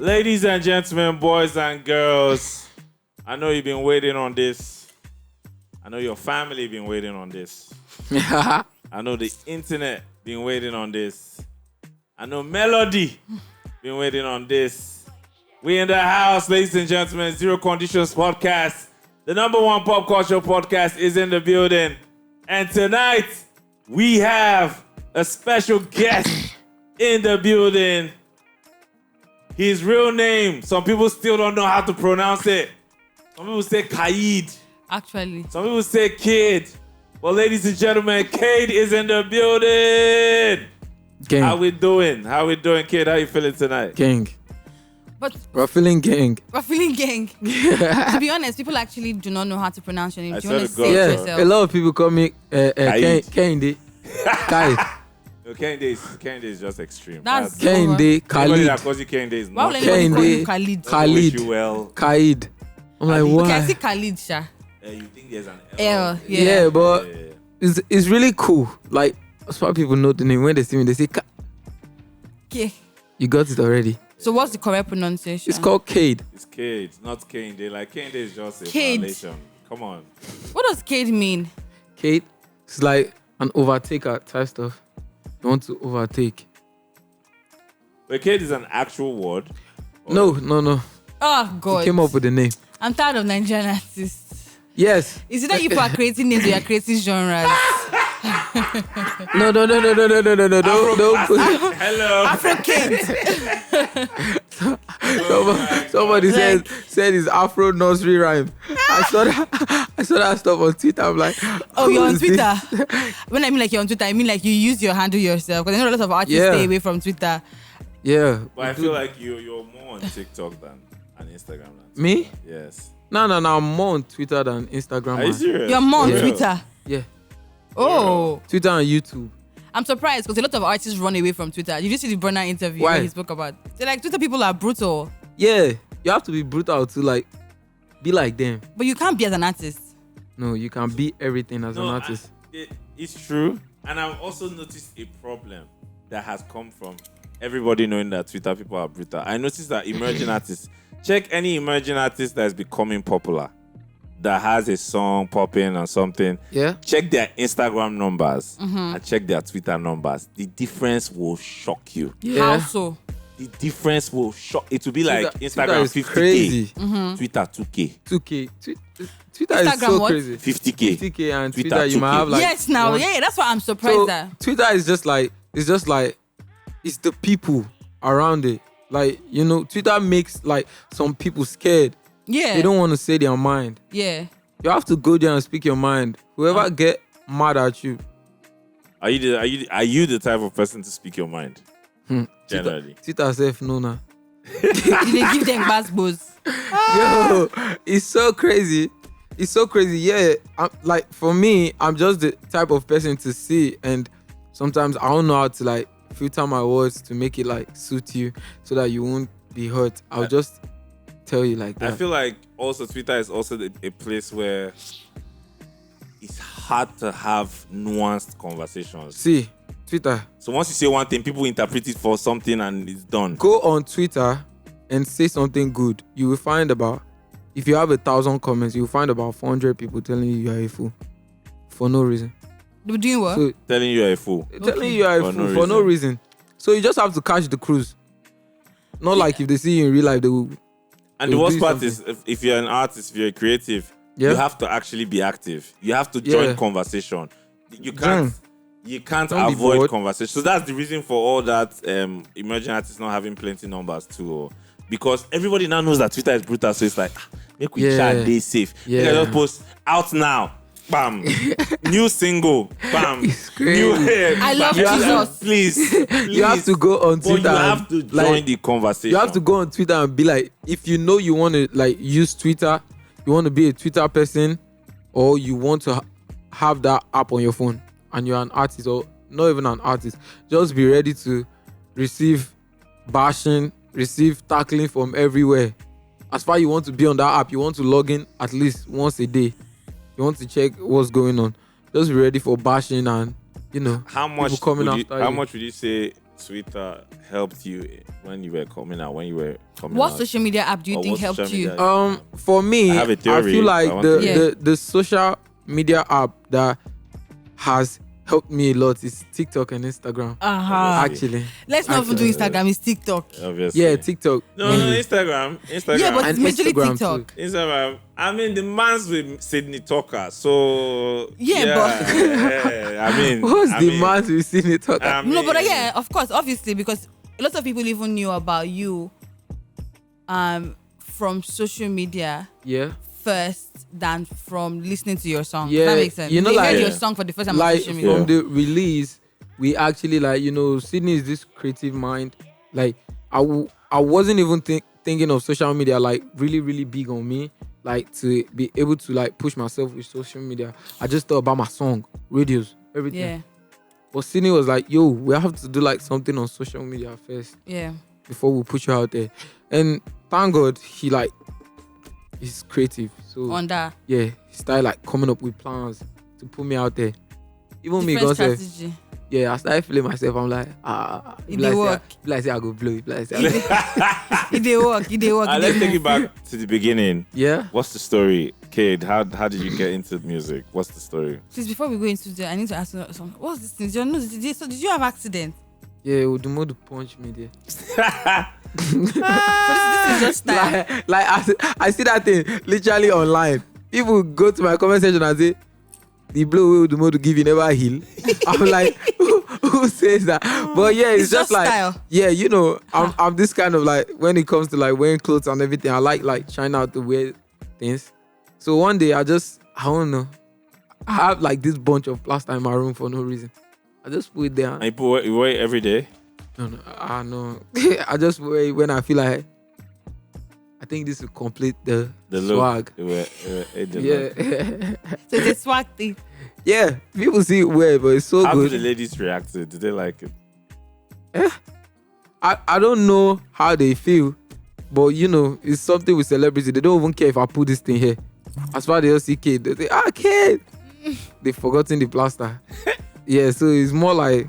Ladies and gentlemen, boys and girls, I know you've been waiting on this. I know your family been waiting on this. I know the internet been waiting on this. I know Melody been waiting on this. We in the house, ladies and gentlemen. Zero Conditions Podcast. The #1 pop culture podcast is in the building. And tonight, we have a special guest in the building. His real name, some people still don't know how to pronounce it. Some people say Khaid. Actually. Some people say Kid. Well, ladies and gentlemen, Khaid is in the building. Gang. How we doing, Kid? How you feeling tonight? Gang. But We're feeling gang. we're feeling gang. To be honest, people actually do not know how to pronounce your name. I Do you want to swear say to it God, Yeah, yourself? a lot of people call me Khaid. Khaid. Khaid. No, Khaid is just extreme. That's Khaid. Anybody Khalid. that calls you Khaid is Why not. would anyone call you Khaid. Khalid? Wish Khalid. you well. Khaid. I'm like, Khalid. why? Okay, I see Khalid, Sha. You think there's an L, yeah. Yeah, but Yeah. it's really cool. Like, as far people know the name, when they see me, they say, Okay. you got it already. So what's the correct pronunciation? It's called Khaid. It's Khaid, not Khaid. Like Khaid is just a Khaid. violation. Come on. What does Khaid mean? Khaid. It's like an overtaker type stuff. You want to overtake. But Khaid is an actual word. No. Oh, God. Came up with the name. I'm tired of Nigerian artists. Yes. Is it that you are creating names or you're creating genres? No. Don't Hello. Afro Khaid. Somebody said it's Afro nursery rhyme. I saw that stuff on Twitter. I'm like, Oh, who you're on is this? Twitter. When I mean like you're on Twitter, I mean like you use your handle yourself. Because I know a lot of artists Yeah. stay away from Twitter. Yeah. But I feel like you're more on TikTok than on Instagram. Me? Yes. No. I'm more on Twitter than Instagram. Are you man. serious? You're more on Yeah. Twitter. Yeah. Oh. Twitter and YouTube. I'm surprised because a lot of artists run away from Twitter. Did you see the Burner interview Why? where he spoke about? They're like, Twitter people are brutal. Yeah. You have to be brutal to like be like them. But you can't be as an artist. No, you can be everything as an artist. It's true. And I've also noticed a problem that has come from everybody knowing that Twitter people are brutal. I noticed that emerging artists, check any emerging artist that is becoming popular, that has a song popping or something. Yeah. Check their Instagram numbers and check their Twitter numbers. The difference will shock you. Yeah. How so? The difference will shock. It will be like Twitter Instagram is 50K, crazy. Twitter 2K, 2K. Twitter is Instagram so what? crazy. 50K. 50K and Twitter Twitter, you 2K. might have like Yes, now. one- Yeah, that's why I'm surprised So that. Twitter is just like it's the people around it. Like, you know, Twitter makes like some people scared. Yeah. They don't want to say their mind. Yeah. You have to go there and speak your mind. Whoever get mad at you, Are you the type of person to speak your mind? Generally. Twitter self no na. Did they give them basketballs? Yo, it's so crazy. It's so crazy. Yeah, like for me, I'm just the type of person to see, and sometimes I don't know how to like filter my words to make it like suit you, so that you won't be hurt. I'll just tell you like that. I feel like also Twitter is also a place where it's hard to have nuanced conversations. See, Twitter. So once you say one thing, people interpret it for something and it's done. Go on Twitter and say something good. You will find about, if you have 1,000 comments, you will find about 400 people telling you are a fool for no reason. They were doing what? So Telling you you're a fool. telling you are a For fool no for no reason. So you just have to catch the cruise. Not like if they see you in real life, they will. And the They'll worst do part something. is if you're an artist, if you're a creative, Yeah. you have to actually be active. You have to join Yeah. conversation. You Join. can't Don't be avoid bored. conversation. So that's the reason for all that emerging artists not having plenty numbers too. Because everybody now knows that Twitter is brutal. So it's like, make we Yeah. chat, they safe. Yeah. Make I just post out now. Bam. New single. Bam. It's crazy. New hair. I love Bam. Jesus. Please. You have to go on But Twitter. you have to and, join like, the conversation. You have to go on Twitter and be like, if you know you want to like use Twitter, you want to be a Twitter person, or you want to have that app on your phone, and you're an artist or not even an artist, just be ready to receive bashing, receive tackling from everywhere. As far as you want to be on that app, you want to log in at least once a day. You want to check what's going on. Just be ready for bashing and, you know, How much people coming would you, after how you. much would you say Twitter helped you when you were coming out? What social media app do you Or think what helped social you? media- For me, I have a I theory, feel but I like want to hear. the social media app that has helped me a lot is TikTok and Instagram. Actually, Let's not even do Actually, Instagram. It's TikTok. Obviously. yeah, TikTok. No, mainly. Instagram. Yeah, but And it's majorly Instagram TikTok. too. Instagram. I mean, the man's with Sydney Talker, so Yeah, but- I mean, What's the man we've seen it talk? I No, but mean, yeah, of course, obviously, because a lot of people even knew about you from social media Yeah, first than from listening to your song. Yeah, That makes sense. you know, they like- heard your song for the first time on like social from media. the release, we actually like Sydney is this creative mind. Like I wasn't even thinking of social media like really really big on me. Like to be able to like push myself with social media. I just thought about my song, radios, everything. Yeah, But Sydney was like, yo, we have to do like something on social media first yeah. before we push you out there. And thank God he's creative. So On that yeah, he started like coming up with plans to put me out there. Even me, different God said, strategy. yeah, I started feeling myself. I'm like, It dey work. Like say I go blow it. Like say I go- It dey work. It dey work. it let's dey take move. it back to the beginning. yeah. What's the story, Khaid? How did you get into music? What's the story? Please, before we go into that, I need to ask you something. What's this thing? Did you have accident? Yeah, Odumodu punch me there. So this is just style. like I see that thing literally online. People go to my comment section and say, the blow wey Odumodu give you never heal. I'm like, who says that? But yeah, it's just like, style. yeah, I'm this kind of like, when it comes to like wearing clothes and everything, I like trying out to wear things. So one day I don't know, I have like this bunch of plaster in my room for no reason. I just put it there. And you wear it every day? No, no. I just wear it when I feel like I think this will complete the look. swag. The look. Yeah. So it's a swag thing. Yeah. People see it weird, but it's so How did the good. ladies react to it? Did they like it? I don't know how they feel, but it's something with celebrity. They don't even care if I put this thing here. As far as they all see kid, they say, kid. They've forgotten the plaster. Yeah, so it's more like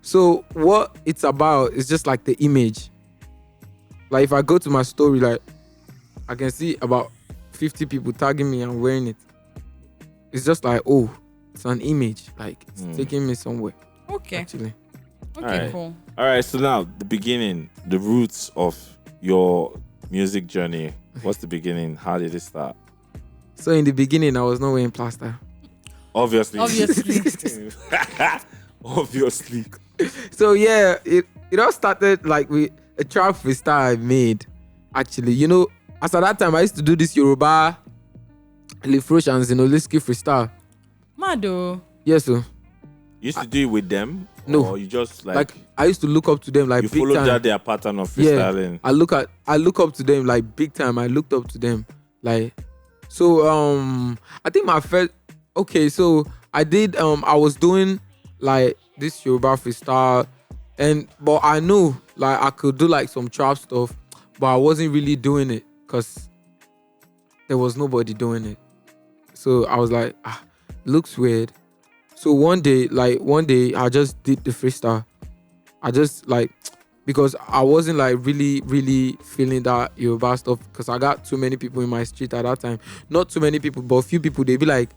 so what it's about is just like the image. Like if I go to my story, like I can see about 50 people tagging me and wearing it. It's just like, oh, it's an image. Like it's taking me somewhere. Okay. Actually. Okay, Alright. cool. All right, so now the beginning, the roots of your music journey. What's the beginning? How did it start? So in the beginning, I was not wearing plaster. Obviously. Obviously. So yeah, it all started like with a trap freestyle I made. Actually, as at that time I used to do this Yoruba Lifroshans, Liski freestyle. Mado. Yes, sir. You used to do it with them? No. Or you just Like I used to look up to them like you big followed time. that their pattern of Yeah, freestyling? I look up to them like big time. I looked up to them like so. I think my first. Okay, so I did. I was doing like this Yoruba freestyle, but I knew like I could do like some trap stuff, but I wasn't really doing it because there was nobody doing it. So I was like, looks weird. So one day, I just did the freestyle. I just like, because I wasn't like really, really feeling that Yoruba stuff because I got too many people in my street at that time. Not too many people, but a few people, they be like,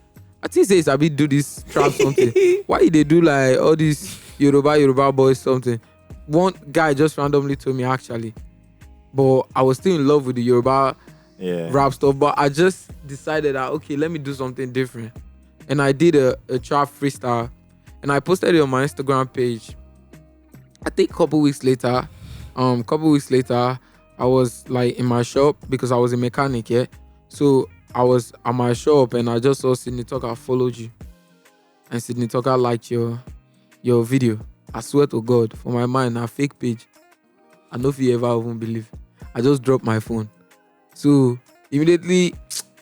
I think say Sabi do this trap something. Why they do like all these Yoruba boys something? One guy just randomly told me actually. But I was still in love with the Yoruba rap stuff. But I just decided that, okay, let me do something different. And I did a trap freestyle. And I posted it on my Instagram page. I think a couple weeks later, I was like in my shop because I was a mechanic, yeah. So I was at my shop and I just saw Sydney Talker followed you. And Sydney Talker liked your video. I swear to God, for my mind, a fake page. I know if you ever even believe. I just dropped my phone. So immediately,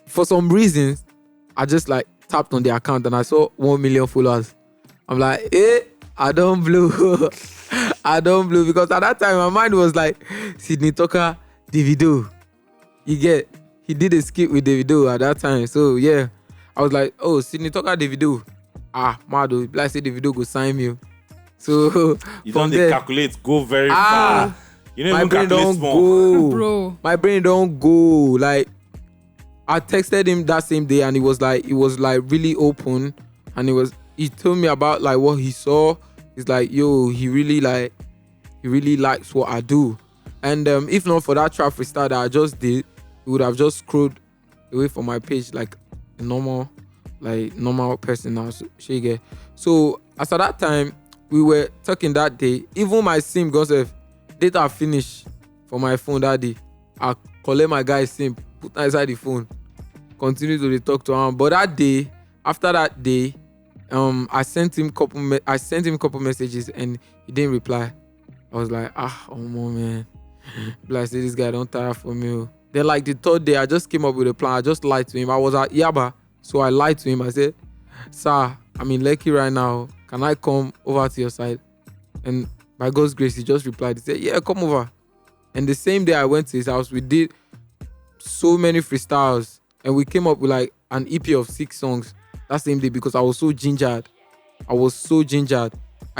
for some reasons, I just like tapped on the account and I saw 1 million followers. I'm like, I don't blow. I don't blow because at that time my mind was like, Sydney Talker, Davido. You get, he did a skit with Davido at that time. So yeah, I was like, oh, Sydney Talker, Davido. Mado, like say Davido go sign me. So You from don't there, calculate, go very far. You don't my even brain calculate don't small. go. Bro. My brain don't go. Like, I texted him that same day, and he was like really open, and he told me about like what he saw. He's like, yo, he really likes what I do, and if not for that trap freestyle that I just did, he would have just scrolled away from my page like a normal person now. So as at that time, we were talking that day. Even my SIM got data finish for my phone that day. I collect my guy's SIM, put inside the phone, continue to talk to him. But that day, after that day, I sent him couple messages and he didn't reply. I was like, oh man. Like, say this guy don't tire for me. Then like the third day, I just came up with a plan. I just lied to him. I was at Yaba, so I lied to him. I said, sir, I'm in Lekki right now. Can I come over to your side? And by God's grace, he just replied. He said, yeah, come over. And the same day I went to his house, we did so many freestyles. And we came up with like an EP of 6 songs that same day because I was so gingered. I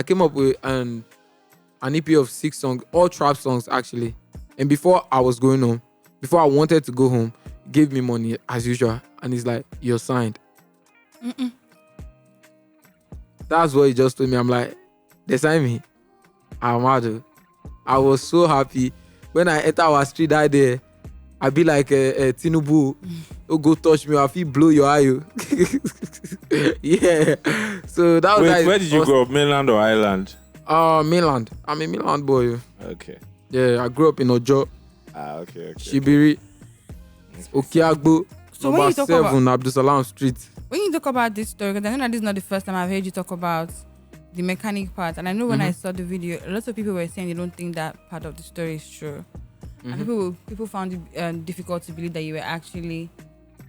came up with an EP of 6 songs, all trap songs actually. And before I was going home, before I wanted to go home, he gave me money as usual. And he's like, you're signed. That's what he just told me. I'm like, they signed me. Amado. I was so happy. When I enter our street that day, I be like Tinubu, don't go touch me, I feel blow your eye. Yeah. So that was Wait, where did you grow up? Mainland or island? Mainland. I'm a mainland boy. Okay. Yeah, I grew up in Ojo. Okay. Shibiri. Okiagbo. So when number you talk 7, Abdusalam Street. When you talk about this story, because I know that this is not the first time I've heard you talk about the mechanic part, and I know when I saw the video, a lot of people were saying they don't think that part of the story is true. And people found it difficult to believe that you were actually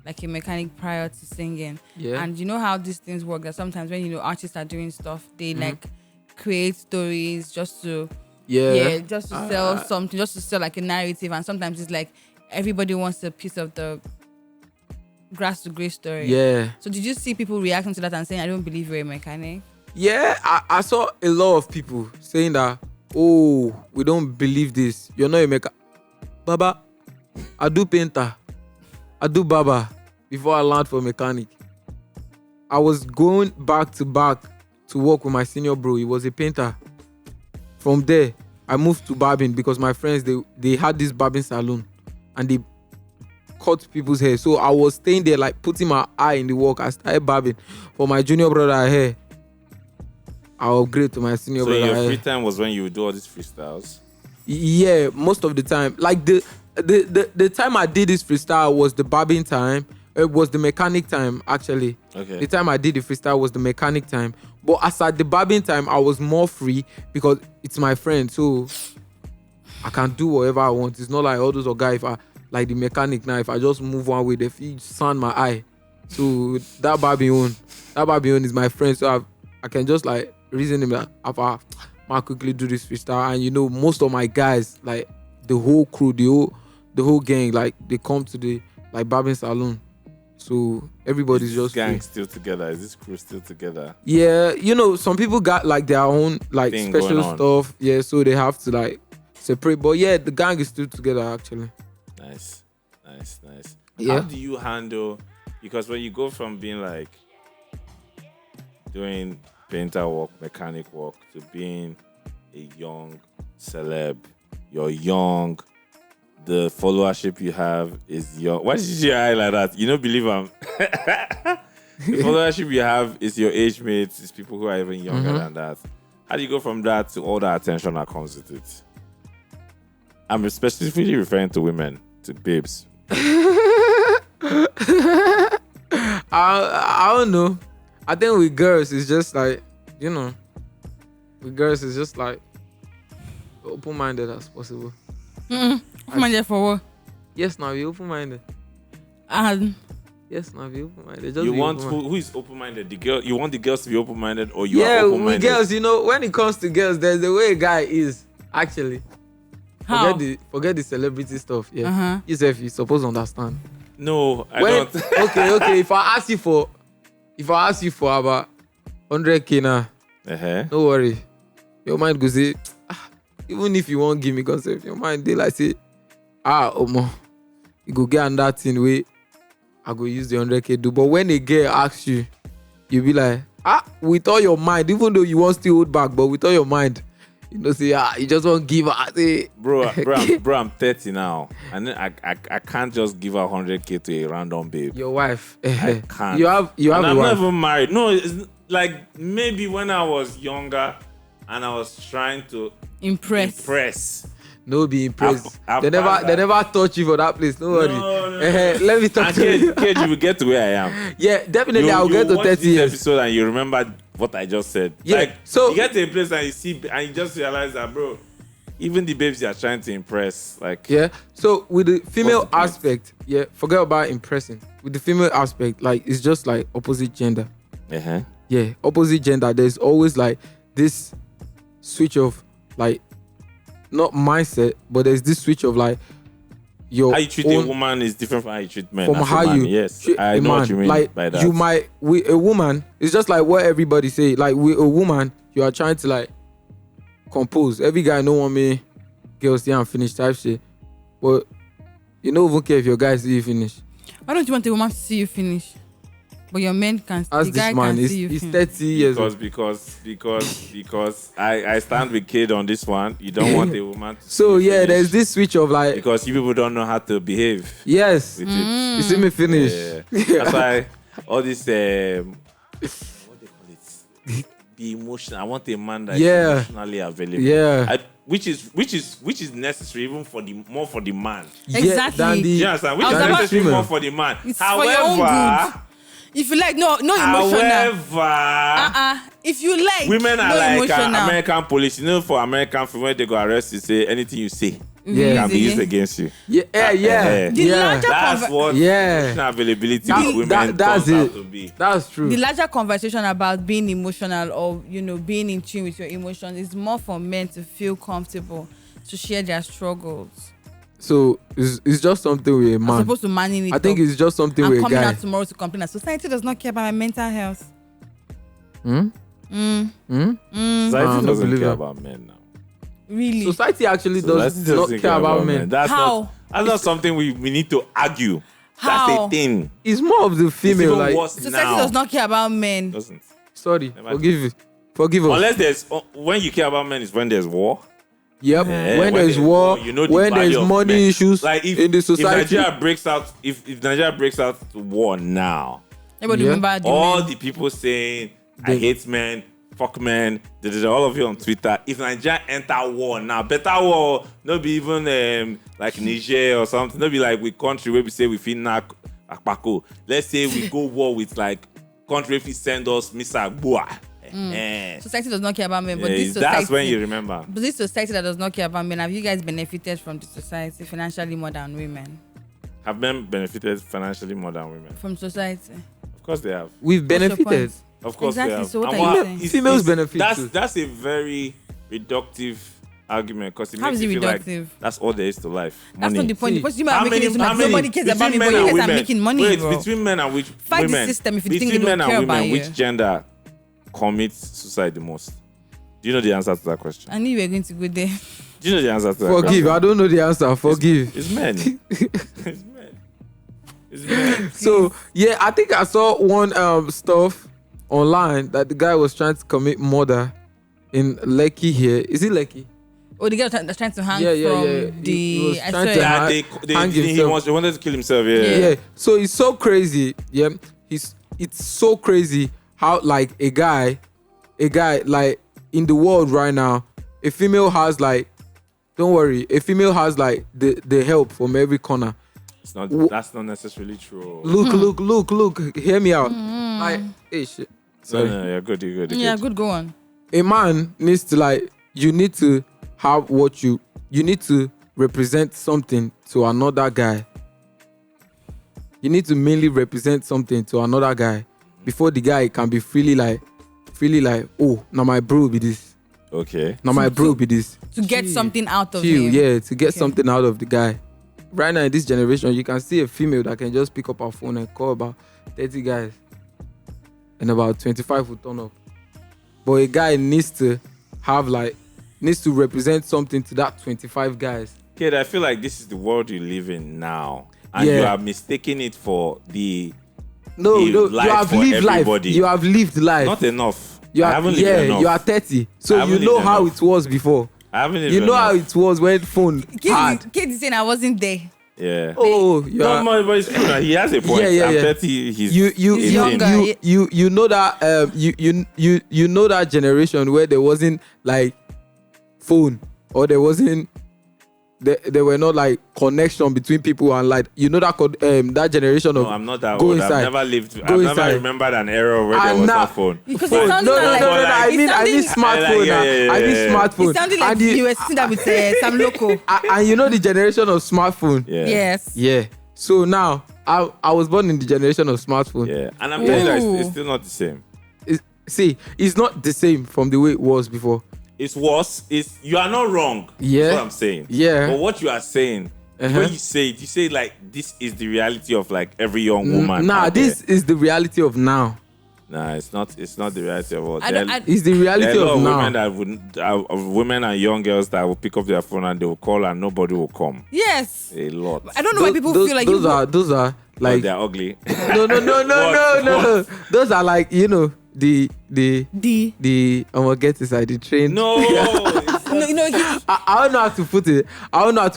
like a mechanic prior to singing. Yeah. And you know how these things work, that sometimes when artists are doing stuff, they like create stories just to sell something, just to sell like a narrative. And sometimes it's like everybody wants a piece of the grass to grace story. Yeah. So did you see people reacting to that and saying, I don't believe you're a mechanic? Yeah, I saw a lot of people saying that, oh, we don't believe this. You're not a mechanic. Baba, I do painter. I do barber before I learned for mechanic. I was going back to work with my senior bro. He was a painter. From there, I moved to barbing because my friends, they had this barbing salon and they cut people's hair. So I was staying there, like putting my eye in the work. I started barbing for my junior brother hair. I upgrade to my senior brother. So your hair. free time was when you would do all these freestyles? Yeah, most of the time. Like the time I did this freestyle was the barbing time. It was the mechanic time, actually. Okay. The time I did the freestyle was the mechanic time. But as at the barbing time, I was more free because it's my friend. So I can do whatever I want. It's not like all those guys, if I like the mechanic now, if I just move one way, they feel sand my eye. So that barbing one is my friend. So I can just like reason him that I quickly do this freestyle. And most of my guys, like the whole crew, the whole gang, like they come to the like barbing salon. So everybody's Is just this gang free. still together? Is this crew still together? Yeah, some people got like their own like Thing special going on. stuff. Yeah, so they have to like separate. But yeah, the gang is still together actually. Nice. Yeah. How do you handle, because when you go from being like doing painter work, mechanic work, to being a young celeb, you're young, the followership you have is young. Why did you say I like that? You don't believe I'm the followership you have is your age mates, is people who are even younger than that. How do you go from that to all the attention that comes with it? I'm specifically referring to women, to babes. I don't know. I think with girls it's just like, with girls it's just like open-minded as possible. Open-minded for what? Yes, now be open-minded. Yes, now be open-minded. Just You be want open-minded. who is open-minded? The girl. You want the girls to be open-minded, or you are Yeah, open-minded? with girls, when it comes to girls, there's the way a guy is actually. How? Forget the celebrity stuff. Yeah, Uh-huh. you're supposed to understand. No, I When- don't. okay. If I ask you for about 100K now, Uh-huh. don't worry. your mind go say, even if you won't give me consent, your mind they like say, omo, you go get on that thing way, I go use the 100K do. But when a girl asks you, you be like, with all your mind, even though you want still hold back, but with all your mind, you know, say, you just won't give her. Say, bro, I'm 30 now, and then I can't just give her 100K to a random babe. Your wife. I can't. You have and a I'm wife. not even married. No, it's like maybe when I was younger and I was trying to impress. No, be impressed. I've they never touch you for that place. No worry. No. Let me talk to you. Kid, you will get to where I am. Yeah, definitely. I'll get to watch 30 this years. episode and you remember what I just said. Yeah. Like, So you get to a place and you see and you just realize that, bro, even the babes you are trying to impress, like, yeah. So with the female What's the point? aspect, yeah, forget about impressing. With the female aspect, like it's just like opposite gender. Yeah, opposite gender. There's always like this switch of like not mindset, but there's this switch of like your how you treat own, a woman is different from how you treat men. from as a how man. you yes, treat I a know man. what you mean like by that. you might with a woman, it's just like what everybody say. Like with a woman, you are trying to like compose. Every guy know want me girls see and finish type shit, but you don't even care if your guy see you finish. Why don't you want a woman to see you finish? But your men can. As The guy this man, can see you he's finish. 30 years old. because I stand with Khaid on this one. You don't want a woman to So see you yeah, finish there's this switch of like because you people don't know how to behave yes, with Mm. you see me finish. it. That's why all this what they call it, be emotional. I want a man that is Yeah. emotionally available. Yeah. Which is necessary even for the man. Exactly. Than Do you the, understand? Which I is was about- necessary more for the man. It's for your own good. If you like, no emotional. However, If you like, women are no like emotional. American police. You know, for American film, when they go arrest you, say anything you say Yeah. can be Easy. used against you. yeah, The larger That's what Yeah. emotional availability That- with women that's turns out it. to be. That's true. The larger conversation about being emotional or being in tune with your emotions is more for men to feel comfortable to share their struggles So it's just something with a as man. opposed to manning it I think up. it's just something I'm with a coming guy. out tomorrow to complain that society does not care about my mental health. Society I don't doesn't believe care that. about men now. Really? Society actually Society does not doesn't care about men. That's How? not something we need to argue. How? That's a thing. It's more of the It's female. even Like, worse Society now. does not care about men. Doesn't. sorry, Never forgive us. Unless there's when you care about men is when there's war. Yep. Yeah, when there's war, you know the when value there's of money men. issues like if, in the if society. Nigeria breaks out, if Nigeria breaks out to war now, Everybody Yeah. remember the all men. the people saying I They- hate men, fuck men, all of you on Twitter. If Nigeria enter war now, better war, no be even like Niger or something. No be like with country where we say we feel knock akpako. Let's say we go war with like country if we send us missile boah. Society does not care about men, but this society. That's when you remember. But this society that does not care about men, have you guys benefited from the society financially more than women? Have men benefited financially more than women? From society. Of course they have. We've What's your benefited. point? Of course Exactly, they have. so what And are you saying? Females benefit too. That's a very reductive argument because it How makes is it you feel like reductive? that's all there is to life. That's Money. not the point. See, The point you are making is like nobody cares about me, between but men you and guys are women- making money, Wait, bro. between men and which Fight the women? system if you between think they don't men care and about women, you. which gender commits suicide the most? Do you know the answer to that question? I knew you were going to go there. Do you know the answer to that Forgive. question? I don't know the answer. Forgive. It's men. It's men. It's men. So yeah, I think I saw one stuff online that the guy was trying to commit murder in Lekki here. Is it Lekki? Oh, the girl that's trying to hang Yeah, yeah, from yeah. the. He was I trying saw to it. hang- They, he himself. wanted to kill himself. Yeah. Yeah. So it's so crazy. Yeah. It's so crazy how like a guy like in the world right now, a female has like, don't worry, a female has like the help from every corner. It's not. That's not necessarily true. Look. Hear me out. Like, hey shit. No, Sorry. no, you're good. You're good. You're Yeah, good. good. Go on. A man needs to like, you need to have what you need to represent something to another guy. You need to mainly represent something to another guy before the guy can be freely like, oh, now my bro be this. Okay. Now my bro be this. To get something out of Chill, him. yeah, to get Okay. something out of the guy. Right now in this generation, you can see a female that can just pick up her phone and call about 30 guys, and about 25 will turn up. But a guy needs to have like needs to represent something to that 25 guys. Kid, I feel like this is the world you live in now, and you are mistaking it for the you life have for lived everybody. life. You have lived life. Not enough. You I are, haven't lived enough. you are 30, so you know how it was before. I haven't lived You know enough. how it was when phone had. Kid is saying I wasn't there. Yeah. Oh, you No, are. but it's true. Now. He has a point. Yeah. I'm 30. He's He's 18. younger. You know that you know that generation where there wasn't like phone, or there wasn't there were not like connection between people, and like that generation of No, I'm not that go old. inside. I've never lived. Go I've inside. never remembered an era where there And was now- no phone. Because Oh, it no, sounded no, like I mean smartphone. Yeah. I mean smartphone. It sounded like and you were sitting there with some loco. and you know the generation of smartphone. Yeah. Yes. Yeah. So now I was born in the generation of smartphone. Yeah. And I'm telling you, that Ooh. it's still not the same. It's not the same from the way it was before. It's worse. You are not wrong. Yeah. That's what I'm saying. Yeah. But what you are saying, Uh-huh. when you say it like this is the reality of like every young woman. Nah, out this is the reality of now. there. Nah, it's not the reality of all. It's the There reality are a lot of of now. women that would, of women and young girls that will pick up their phone and they will call and nobody will come. Yes. A lot. I don't know why people feel like Oh, those are Like like they're ugly. no. Those are like, you know, the I'm gonna get inside the train. No. I don't know how to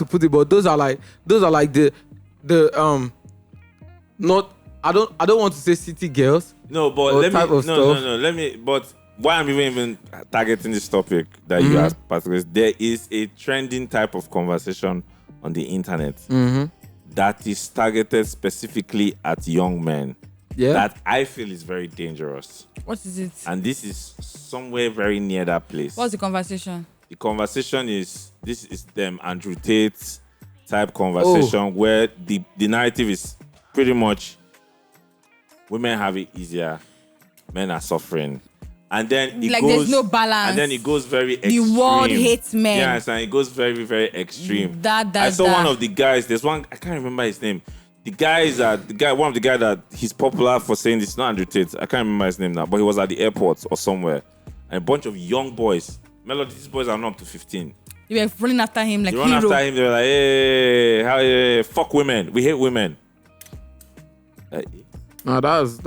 put it. But those are like the not I don't want to say city girls. No, but or let me type of no. stuff. Let me. But why I'm even targeting this topic that you asked, particularly, there is a trending type of conversation on the internet that is targeted specifically at young men. Yeah. That I feel is very dangerous, What is it? and this is somewhere very near that place. What's the conversation? The conversation is this is them Andrew Tate type conversation where the narrative is pretty much women have it easier, men are suffering. And then it Like goes, there's no balance. And then it goes very The extreme. world hates men. Yes, and it goes very, very extreme. That. I saw one of the guys, there's one, I can't remember his name. One of the guy that he's popular for saying this, not Andrew Tate. I can't remember his name now, but he was at the airport or somewhere. And a bunch of young boys, Melody, these boys are not up to 15. You were running after him like They run hero. after him, they were like, hey, fuck women. We hate women. No, that's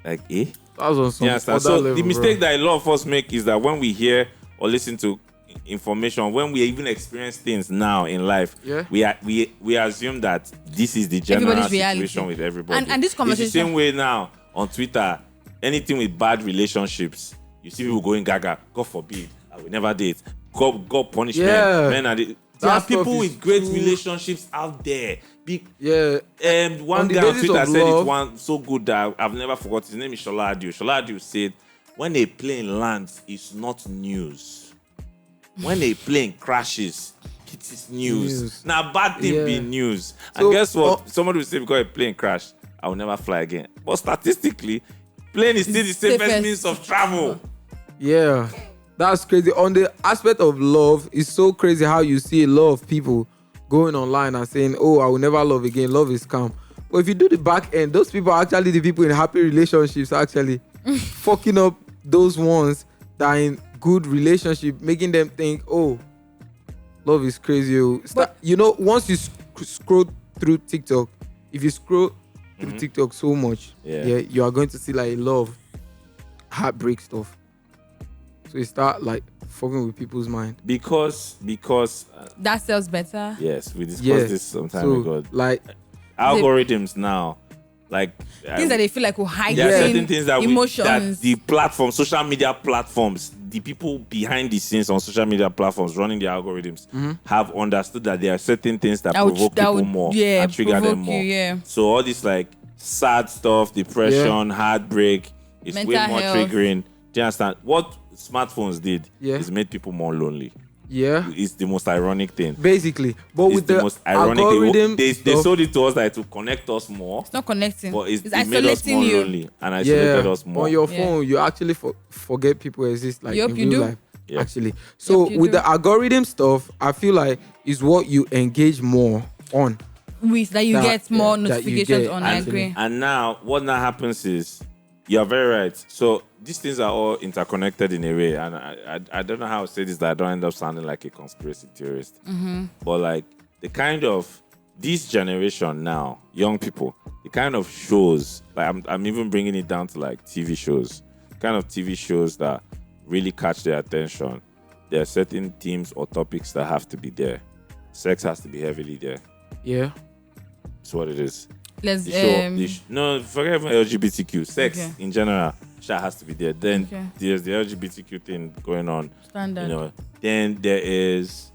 Like, eh? That's on some Yeah, other so level, the mistake bro. that a lot of us make is that when we hear or listen to information, when we even experience things now in life, we assume that this is the general Everybody's situation reality. with everybody. And this conversation, it's the same way now on Twitter. Anything with bad relationships, you see people going gaga. God forbid, I will never date. God punish Yeah. men. There are That people stuff with is great too- relationships out there. Yeah. One On the guy on basis Twitter of said it love- one so good that I've never forgot. His name is Shola Adio. Shola Adio said, when a plane lands, it's not news. When a plane crashes, it is news. Now, bad thing be news. So, And guess what? Somebody will say, because a plane crashed, I will never fly again. But statistically, plane is still the safest safest. means of travel. Yeah, that's crazy. On the aspect of love, it's so crazy how you see a lot of people going online and saying, "Oh, I will never love again. Love is calm." But if you do the back end, those people are actually the people in happy relationships, actually fucking up those ones that are in good relationship, making them think, "Oh, love is crazy." Once you scroll through TikTok, if you scroll through TikTok so much, you are going to see like love, heartbreak stuff. So you start like fucking with people's mind. Because that sells better. yes, we discussed this some time ago. Like Algorithms now, like Things that they feel like will hide there are certain things that emotions. the platforms, social media platforms, the people behind the scenes on social media platforms running the algorithms have understood that there are certain things that provoke people more and trigger them more. So all this like sad stuff, depression, heartbreak is way Mental more health. triggering. Do you understand? What smartphones did is made people more lonely. Yeah. It's the most ironic thing. Basically. But It's with the the most ironic algorithm thing. They stuff, sold it to us that it will connect us more. It's not connecting. But it made us isolating more you. lonely and isolated us more. on your phone, you actually forget people exist like Yup, in you real do. life. Yeah. Actually. So you with do. the algorithm stuff, I feel like is what you engage more on. With that you get more that you notifications get, on. I actually. agree. And now, what now happens is, you're very right. So these things are all interconnected in a way, and I don't know how to say this that I don't end up sounding like a conspiracy theorist. But like the kind of this generation now, young people, the kind of shows, like I'm even bringing it down to like TV shows, kind of TV shows that really catch their attention. There are certain themes or topics that have to be there. Sex has to be heavily there. Yeah. That's what it is. Let's No, forget even LGBTQ. Sex in general, has to be there. Then there's the LGBTQ thing going on. Standard. You know. Then there is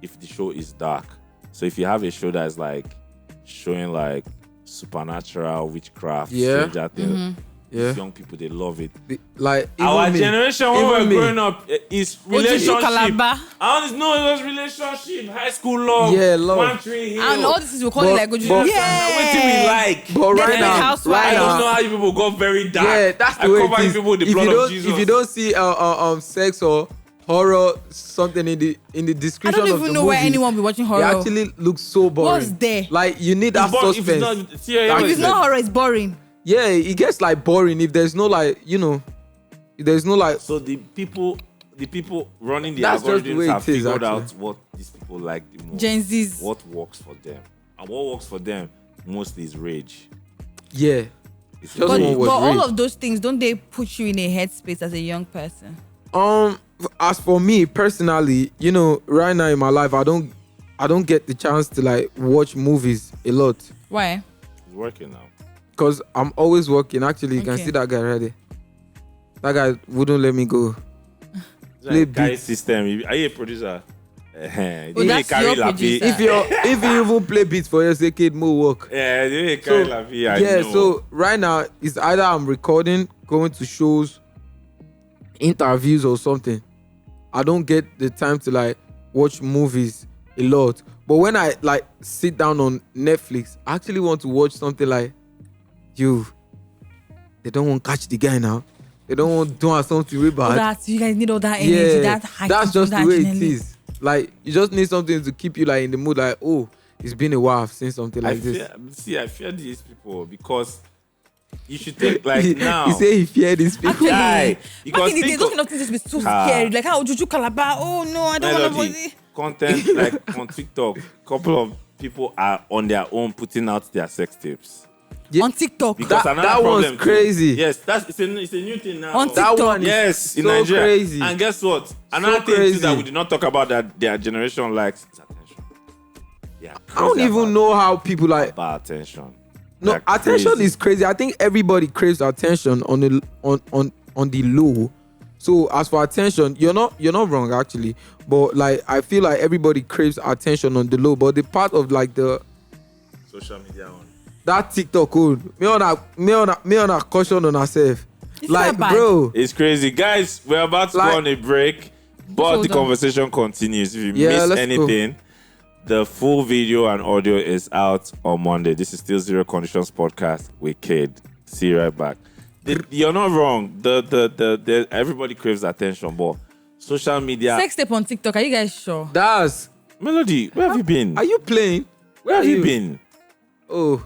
if the show is dark. So if you have a show that is like showing like supernatural witchcraft, stranger things, these young people, they love it. Like our generation when we were growing up is relationship. Calabar. It was relationship, high school love, love. One Tree Hill. And all this is we call it like What we like. But right now, I don't know how you people got very dark. Yeah, that's the way it is. People with the blood of Jesus. If you don't see sex or horror something in the description of the movie, I don't even know where anyone be watching horror. It actually looks so boring. What's there? Like you need that suspense. If it's not horror, it's boring. Yeah, it gets like boring if there's no like, if there's no like. So the people running the That's just the way algorithms have it is, figured actually. out what these people like the most. Gen Zs. What works for them. And what works for them mostly is rage. Yeah. It's Just But, one word, all rage. of those things, don't they put you in a headspace as a young person? As for me personally, right now in my life, I don't get the chance to like watch movies a lot Why? It's working now. because I'm always working. Actually, you can Okay. see that guy ready. That guy wouldn't let me go. It's Play like guy beats. system. Are you a producer? That's your producer. If you even play beats for your kid, more work. Yeah, they carry la vie, I know. So right now it's either I'm recording, going to shows, interviews or something. I don't get the time to like watch movies a lot. But when I like sit down on Netflix, I actually want to watch something like they don't want to catch the guy now. They don't want to do something really bad. You guys need all that energy. Yeah, That that's just the that way it adrenaline. is. Like you just need something to keep you like in the mood. Like, oh, it's been a while I've seen something like this. I fear these people because you should take like now. He say he feared these people. Actually, Guy, back because in the day, think those of- kind of things be so scary. Like how Juju Calabar. Oh no, I don't want to Melody, body. content like on TikTok. Couple of people are on their own putting out their sex tapes. Yeah. On TikTok. Because That another one's problem too- crazy. Yes, it's a new thing now. On That TikTok. one is Yes, in so Nigeria. crazy. And guess what? Another thing too crazy. that we did not talk about that their generation likes is attention. Yeah, I don't even know how people like. about attention. No, They're attention crazy. is crazy. I think everybody craves attention on the low. So as for attention, you're not wrong actually. But like I feel like everybody craves attention on the low. But the part of like the social media one. that TikTok code, me on a caution on herself. It's Like not bad. bro, It's crazy, guys. We're about to Like- go on a break, but Hold the on. conversation continues. If you Yeah, miss let's anything, the full video and audio is out on Monday. This is still Zero Conditions podcast with Khaid. See you right back. You're not wrong. The everybody craves attention, but social media. Sex tape on TikTok. Are you guys sure? that's. Melody, where have you been? Are you playing? Where have you been? Oh,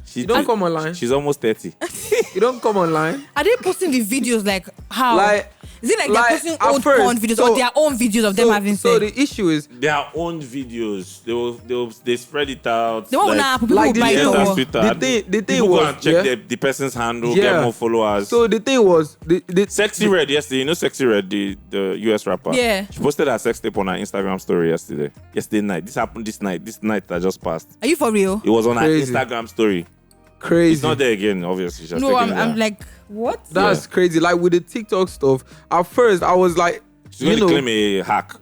She you don't come online. She's almost 30. You don't come online. Are they posting the videos like how? Like- Is it like like, they're posting at old first, porn videos so- or their own videos of them having So sex? the issue is Their own videos. They spread it out. They won't now people like will buy the it thing Yes, or was- Twitter. the thing People go was, and check yeah. the person's handle, Yeah. get more followers. So the thing was the Sexy Red yesterday, you know Sexy Red, the US rapper. Yeah. She posted her sex tape on her Instagram story yesterday night. This happened this night that just passed. Are you for real? It was on Crazy. her Instagram story. crazy. It's not there again, obviously. She has No, taken it I'm down. like, what? That's crazy. Like with the TikTok stuff, at first I was like, She's going to claim a hack.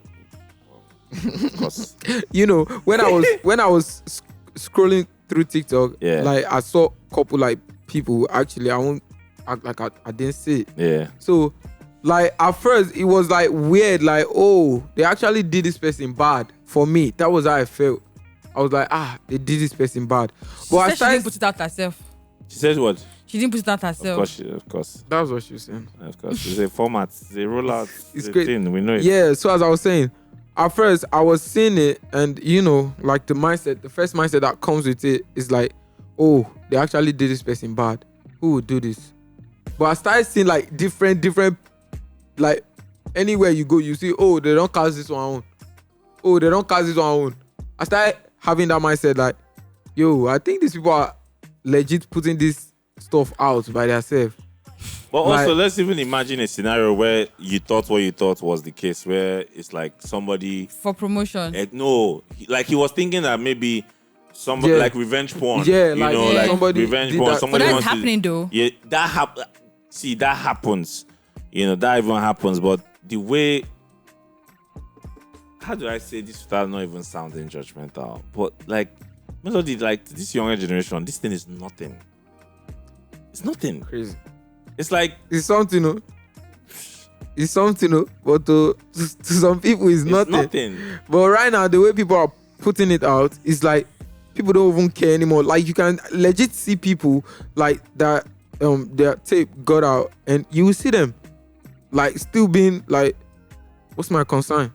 Of course. when I was scrolling through TikTok, Yeah. like I saw a couple like people actually I won't act like I didn't see it. Yeah. So like at first it was like weird, like oh they actually did this person bad. For me, that was how I felt. I was like they did this person bad. She But I said she didn't started. put it out herself. She says what? She didn't put it out Of herself. course. Of course. That was what she was saying. Of course. It's a format. It's a rollout. It's a great. thing. We know it. Yeah, so as I was saying, at first I was seeing it, and like the first mindset that comes with it is like, oh, they actually did this person bad. Who would do this? But I started seeing like different, like anywhere you go, you see, oh, they don't cast this one on. Oh, they don't cast this one on. I started having that mindset like, yo, I think these people are legit putting this stuff out by themselves. But also, let's even imagine a scenario where you thought what you thought was the case, where it's like somebody for promotion. No, like he was thinking that maybe somebody like revenge porn. Yeah, you know, like somebody revenge porn. that. Somebody But that's wants happening though. Yeah, See, that happens. You know, that even happens. But the way, how do I say this without not even sounding judgmental? But like, melody, like this younger generation, this thing is nothing. It's nothing. Crazy. It's like It's something, no. It's something, no. But to some people, it's nothing. But right now, the way people are putting it out, it's like people don't even care anymore. Like you can legit see people like that. Their tape got out, and you will see them like still being like, "What's my concern?"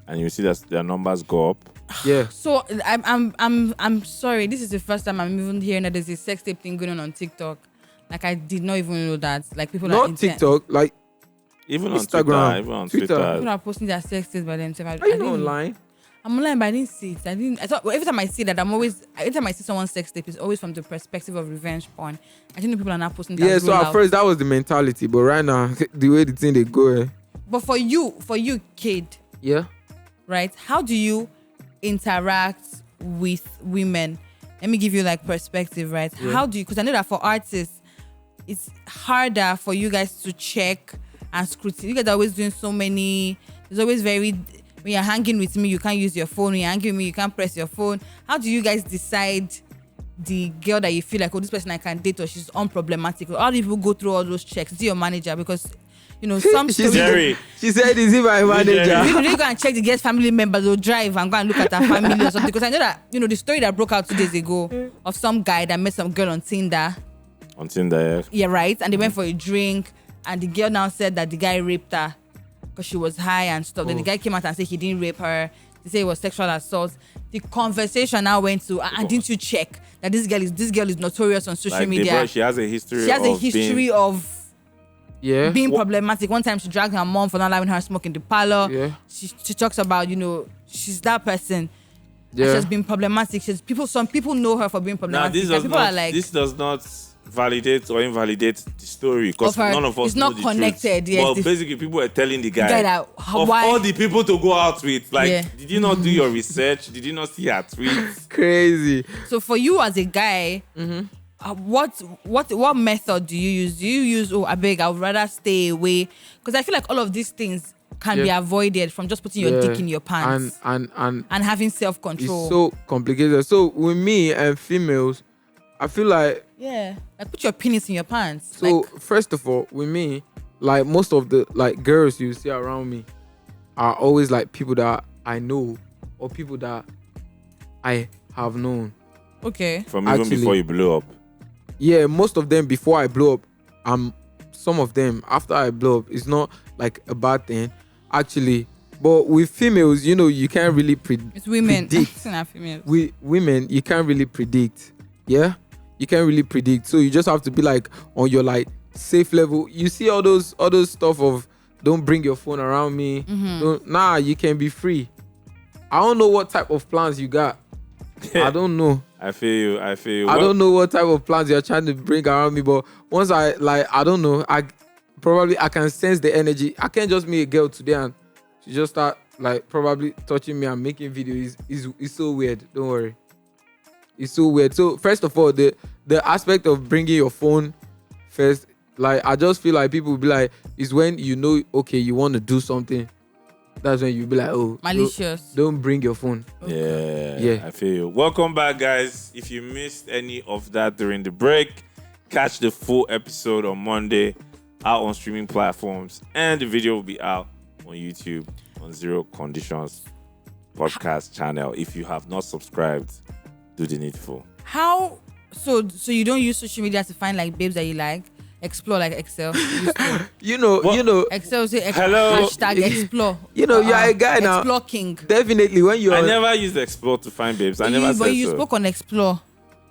And you see that their numbers go up. Yeah. So I'm sorry. This is the first time I'm even hearing that there's a sex tape thing going on TikTok. Like I did not even know that. Like people Not TikTok, like even Instagram, on Twitter, even on Twitter. people are posting their sex tapes by themselves. Are you not online? I'm online, but I didn't see it. I thought every time I see that, every time I see someone's sex tape, it's always from the perspective of revenge porn. I didn't know people are not posting that. Yeah. So at first that was the mentality, but right now the way the thing they go. But for you, kid, Yeah. right? How do you interact with women? Let me give you like perspective, right? Yeah. How do you? Because I know that for artists, it's harder for you guys to check and scrutiny. You guys are always doing so many. There's always very. When you're hanging with me, you can't use your phone. When you're hanging with me, you can't press your phone. How do you guys decide the girl that you feel like, oh, this person I can date or she's unproblematic? Or how do people go through all those checks? Is it your manager? Because, you know, some Jerry. She said, "Is he my manager?" you really go and check the guest family members or drive and go and look at her family or something. Because I know that, you know, the story that broke out 2 days ago of some guy that met some girl on Tinder. On Tinder, Yeah, right. And they went for a drink and the girl now said that the guy raped her because she was high and stuff. Then the guy came out and said he didn't rape her. They say it was sexual assault. The conversation now went to, and didn't you check that this girl is notorious on social media? She has a history of Yeah. being problematic. One time she dragged her mom for not allowing her to smoke in the parlor. Yeah. She talks about, you know, she's that person. Yeah. She has been problematic. Some people know her for being Now problematic. this does not validate or invalidate the story because none of us it's know not the connected. truth. Yes, but basically, people are telling the guy that of why all the people to go out with. Like, Yeah. did you not do your research? Did you not see her tweets? Crazy. So for you as a guy, what method do you use? Do you use, oh, I beg, I would rather stay away? Because I feel like all of these things can be avoided from just putting your dick in your pants and having self-control. it's so complicated. So with me and females, I feel like like put your penis in your pants. so. Like, First of all, with me, like most of the like girls you see around me are always like people that I know or people that I have known. okay. From even Actually, before you blew up. Yeah, most of them before I blow up. Some of them after I blow up. It's not like a bad thing, actually. But with females, you know, you can't really It's women. predict. It's not females. With women, you can't really predict. Yeah, you can't really predict. So you just have to be like on your like safe level. You see all those stuff of don't bring your phone around me. You can be free. I don't know what type of plans you got. I don't know. I feel you. I don't know what type of plans you're trying to bring around me, but once I don't know. I can sense the energy. I can't just meet a girl today and she just start like probably touching me and making videos. It's so weird. Don't worry. It's so weird. So first of all, the aspect of bringing your phone first, like I just feel like people will be like, is when you know, okay, you want to do something. That's when you be like, oh, malicious. Don't bring your phone. Yeah, I feel you. Welcome back, guys. If you missed any of that during the break, catch the full episode on Monday out on streaming platforms, and the video will be out on YouTube on Zero Conditions podcast channel. If you have not subscribed, do the needful. How? So you don't use social media to find like babes that you like? Explore like Excel. You know. Excel say Hello. hashtag explore. You know, you're a guy now. Explore king. Definitely when you're. I never used Explore to find babes. I never said But you so. spoke on Explore.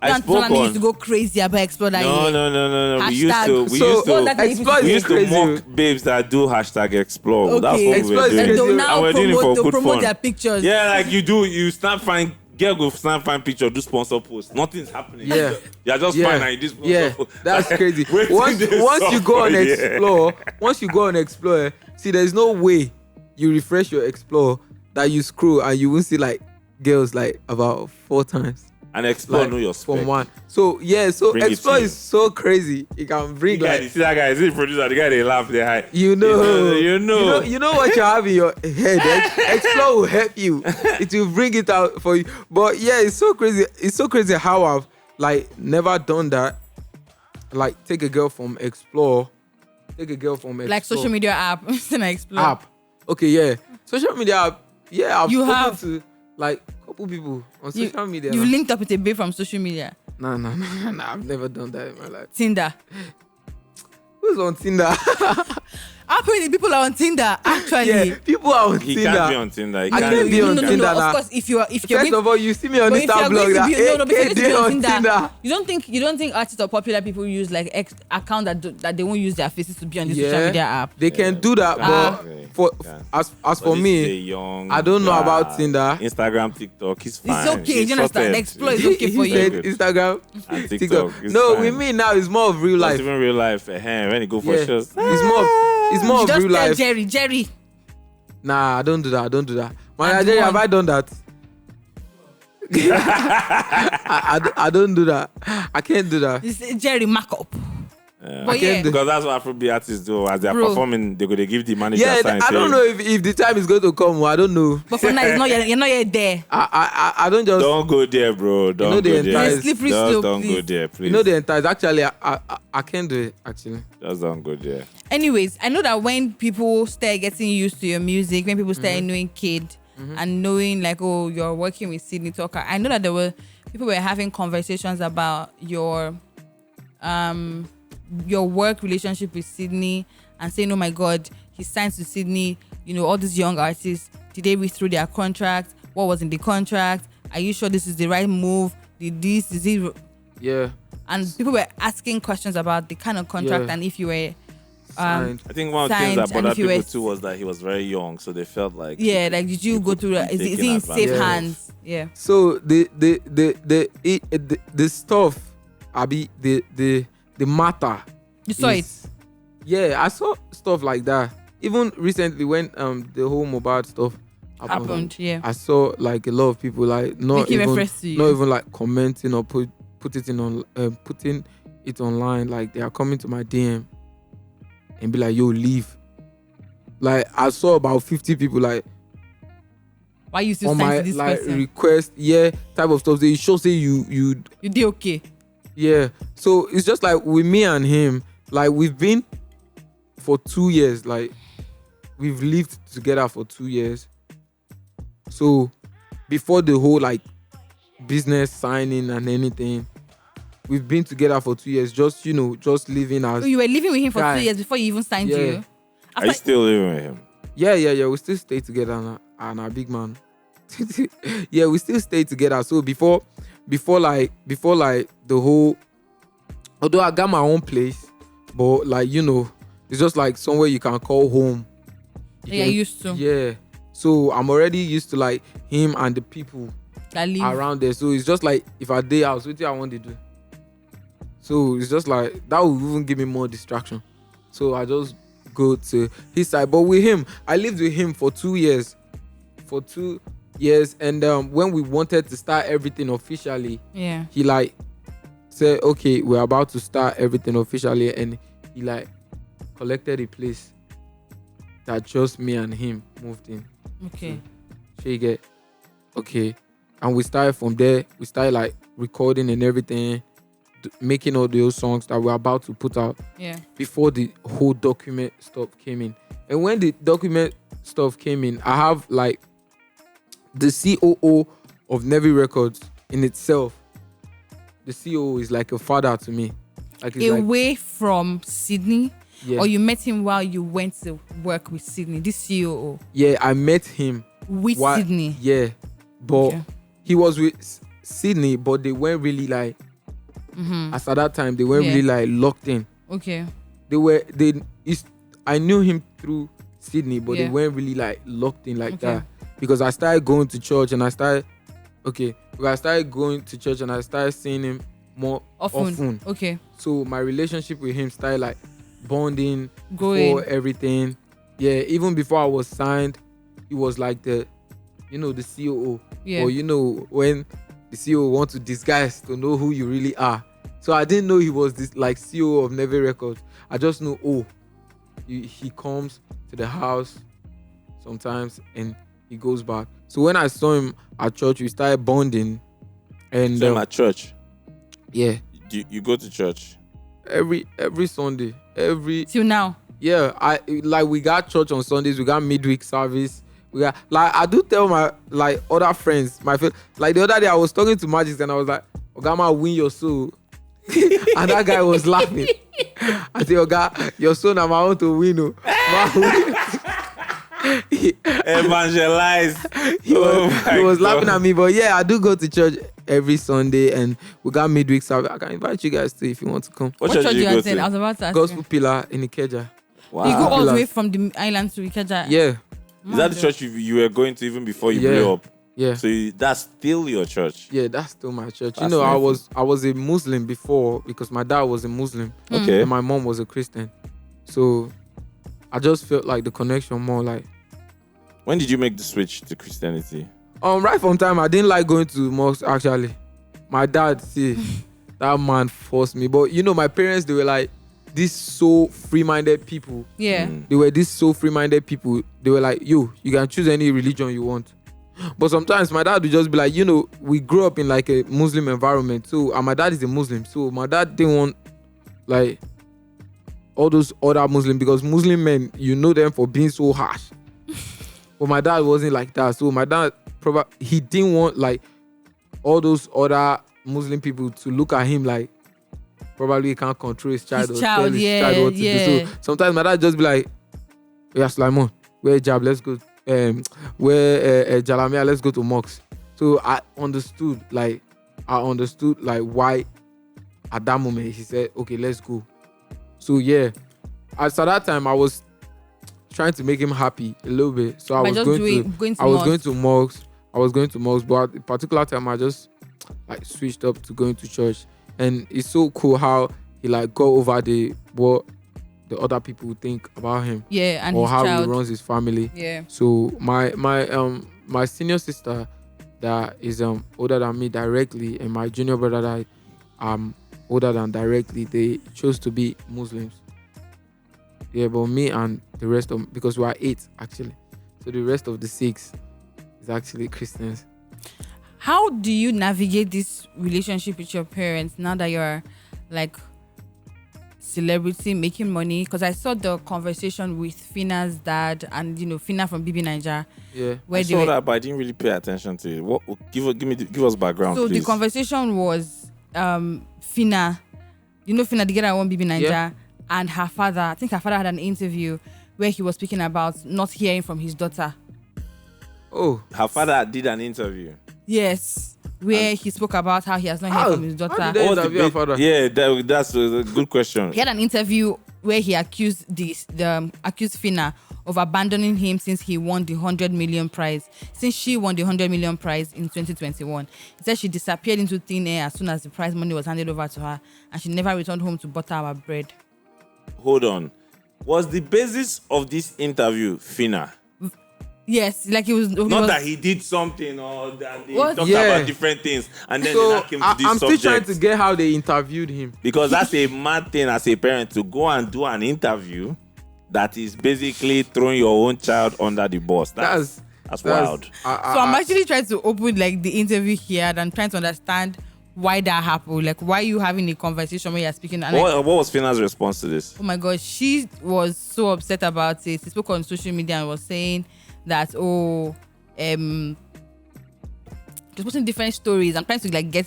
I spoke used on. to go crazy about Explore that No, year. no, no, no, no. We used Hashtag- to. We So, used to. that Explore We is used to crazy. mock babes that do hashtag explore. Okay. That's what we Explore were is doing. And they'll crazy. now And we're doing it for they'll good promote fun. their pictures. Yeah, like you snap fine. Girl go snap fine picture, do sponsor post. Nothing's happening. Yeah. You're just Yeah. fine and you do sponsor Yeah, post. that's crazy. Waiting Once this you go on suffer, yeah. Explore, once you go on Explore, see, there's no way you refresh your Explore that you scroll and you will see like girls like about 4 times. And explore Like know your spec. from one. So yeah, so Bring it Explore to you. is so crazy. It can You bring guys, you like see that guy? Is he the producer? The guy they laugh, they high. you know, You know. you know what you have in your head. Explore will help you. It will bring it out for you. But yeah, it's so crazy. It's so crazy how I've like never done that. Like take a girl from Explore. Like social media app. Then I Explore. app. Okay, yeah. Social media app. Yeah, I've You spoken have. to like a couple people on You, social media. you linked up with a babe from social media. No. I've never done that in my life. Tinder. Who's on Tinder? How many people are on Tinder? Actually. Yeah, people are on He Tinder. can't be on Tinder. He I can't can't be on no, Tinder Of now. course, if you're First being, of all, you see me on but if Insta you're blog going to that be, no, but if you're going to be on on Tinder, Tinder. you don't think artists or popular people use like account that they won't use their faces to be on this social media app? They can do that, but Okay. for Yeah. as But for this is a me, young I don't know guy. about Tinder. Instagram, TikTok, he's fine. It's okay. He's You understand? sorted. Explore is He's- okay for he you. said good. Instagram, And TikTok. TikTok. It's No, fine. with me now it's more of real Not life. even real life. When you go for Yeah, shows. it's more You of just real tell life. Jerry. Nah, I don't do that. My And Nigeria, one. have I done that? I don't do that. I can't do that. It's Jerry markup. But can't yeah, do- Because that's what Afrobeat artists do. As they're Bro. performing, they go they give the manager Yeah, sign. I don't know if the time is going to come. I don't know. but for now it's not yet, you're not yet there. I don't just Don't go there, bro. Don't know the go entire- there. It's a slippery Just slope, don't go please. there, please. you know the entire. Actually, I can't do it. Actually, Just don't go there. Anyways, I know that when people start getting used to your music, when people start knowing Kid and knowing like, oh, you're working with Sydney Tucker, I know that there were people were having conversations about your work relationship with Sydney and saying, oh my God, he signed to Sydney. You know, all these young artists, did they read through their contract? What was in the contract? Are you sure this is the right move? Is it? yeah. And people were asking questions about the kind of contract Yeah. and if you were Signed. I think one of the things signed, that and bothered if you were- people too was that he was very young, so they felt like yeah, like did you go could through that? be Is it taken in safe advantage of. hands? Yeah. So the stuff, the matter. You saw it. Yeah, I saw stuff like that. Even recently when the whole Mohbad stuff Happened, yeah. I saw like a lot of people like not Making even reference to you. not even like commenting or putting it online. Like they are coming to my DM and be like, "Yo, leave." Like I saw about 50 people like Why you still on signed my to this like person? request, yeah, type of stuff. They show say you You did okay. yeah. So it's just like with me and him, like we've been for 2 years, like we've lived together for 2 years. So before the whole like business signing and anything, we've been together for 2 years, just just living as So you were living with him for Guy. 2 years before you even signed Yeah. you. Are you still living with him? yeah. We still stay together and our big man. Yeah, we still stay together. So before like the whole, although I got my own place, but like it's just like somewhere you can call home. Yeah, used to. Yeah. So I'm already used to like him and the people That live. around there. So it's just like if I day out, what I want to do. So it's just like that would even give me more distraction. So I just go to his side. But with him, I lived with him for 2 years. And when we wanted to start everything officially, Yeah. he like said, okay, we're about to start everything officially, and he like collected a place that just me and him moved in. Okay. So you get okay, and we started from there. We started like recording and everything, making all those songs that we're about to put out Yeah. before the whole document stuff came in. And when the document stuff came in, I have like the COO of Nevi Records in itself. The COO is like a father to me. Like it's like, Away from Sydney, yeah, or you met him while you went to work with Sydney, this COO yeah, I met him. with Why- Sydney. Yeah, but Okay. he was with Sydney, but they weren't really like As at that time, they weren't Yeah. really like locked in. Okay. I knew him through Sydney, but they Yeah. weren't really like locked in like Okay. that. Because I started going to church and I started going to church and I started seeing him more often. Okay. So my relationship with him started like bonding Growing. for everything. Yeah, even before I was signed, he was like the COO. Yeah. Or when the CEO wants to disguise to know who you really are. So I didn't know he was this like CEO of Neve Records. I just know, he comes to the house sometimes and he goes back. So when I saw him at church, we started bonding. And So I'm at church. yeah, You go to church? every Sunday, Till now. yeah, we got church on Sundays, we got midweek service. We got like I do tell my like other friends, my friend, like the other day I was talking to Magic and I was like, Ogama, win your soul. And that guy was laughing. I said, Oga, your soul now I want to win. Evangelize. He was laughing at me, but yeah, I do go to church every Sunday and we got midweek service. I can invite you guys too if you want to come. What What church church do you you go guys in? I to? was about to ask Gospel you. Pillar in Ikeja. Wow. You go all the Pillars. way from the island to Ikeja. Yeah, Is that the church you were going to even before you Yeah. blew up? yeah. So that's still your church? Yeah, that's still my church. That's I nice. was a Muslim before because my dad was a Muslim Okay. and my mom was a Christian. So I just felt like the connection more like When did you make the switch to Christianity? right from time I didn't like going to mosque actually. My dad, see, that man forced me. But my parents, they were like these so free-minded people. Yeah. They were these so free-minded people. They were like, you can choose any religion you want. But sometimes my dad would just be like, we grew up in like a Muslim environment. So, and my dad is a Muslim. So my dad didn't want like all those other Muslims because Muslim men, you know them for being so harsh. But my dad wasn't like that. So my dad he didn't want like all those other Muslim people to look at him like probably he can't control his child His or child, tell his yeah, child what to yeah. do. So sometimes my dad just be like, yeah, Slimon, wear hijab, let's go. Wear Jalamia, let's go to mosque. So I understood like why at that moment he said, okay, let's go. So yeah, at that time I was trying to make him happy a little bit. So I was going to mosque. I was going to mosque, but at a particular time I just like switched up to going to church. And it's so cool how he like go over what the other people think about him Yeah, and or his how child. he runs his family. Yeah. So my senior sister that is older than me directly and my junior brother that older than directly, they chose to be Muslims. Yeah, but me and the rest of, because we are 8 actually, so the rest of the 6 is actually Christians. How do you navigate this relationship with your parents now that you're like celebrity making money? Because I saw the conversation with Fina's dad and Fina from BB Niger. Yeah. Where I they saw were, that, but I didn't really pay attention to it. What? Give us background, so please. the conversation was Fina, Fina, the girl that won BB Niger, Yeah. and her father. I think her father had an interview where he was speaking about not hearing from his daughter. Oh, Her father did an interview. Yes, where he spoke about how he has not heard from his daughter. how did they What was interview her the father? Yeah, that's a good question. He had an interview where he accused accused Fina of abandoning him since he won the 100 million prize. Since she won the 100 million prize in 2021, he said she disappeared into thin air as soon as the prize money was handed over to her, and she never returned home to butter our bread. Hold on. Was the basis of this interview Fina? Yes, like he was. Not that he did something or that they What? talked Yeah. about different things and then they So now came to this I'm still subject. trying to get how they interviewed him. Because that's a mad thing as a parent to go and do an interview that is basically throwing your own child under the bus. That's wild. So I'm actually trying to open like the interview here and I'm trying to understand why that happened. Like why you having a conversation where you're speaking. And What was Fina's response to this? oh my God, she was so upset about it. She spoke on social media and was saying that she was posting different stories. I'm trying to like get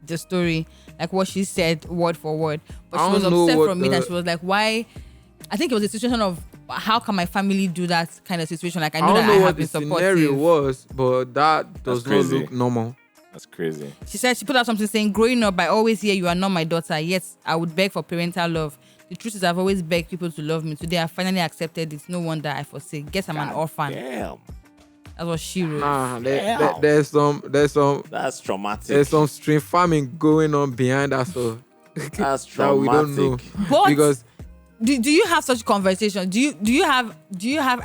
the story, like what she said word for word. But I she was don't know upset what from it the- and she was like, why? I think it was a situation of how can my family do that kind of situation? Like I know I that don't I know have what been the scenario supportive. was, but that does not crazy. look normal. That's crazy. She said she put out something saying, growing up, I always hear you are not my daughter, yet I would beg for parental love. The truth is I've always begged people to love me. Today I finally accepted it. No wonder I forsake. Guess I'm an orphan. Damn. That's what she wrote. There's some That's traumatic. there's some stream farming going on behind us. So That's that we don't know. traumatic. But Because do you have such conversations? Do you have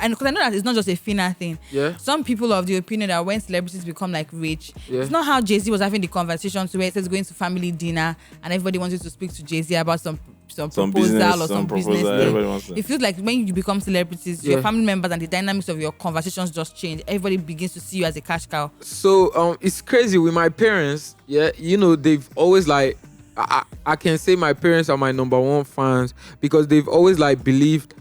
and because I know that it's not just a Fina thing. yeah, Some people of the opinion that when celebrities become like rich, Yeah. it's not how Jay-Z was having the conversations where it says going to family dinner and everybody wanted to speak to Jay-Z about some proposal business, or some business proposal, everybody thing. wants to- It feels like when you become celebrities, Yeah. your family members and the dynamics of your conversations just change. Everybody begins to see you as a cash cow. so it's crazy with my parents. Yeah, you know, they've always like I can say my parents are my number one fans because they've always like believed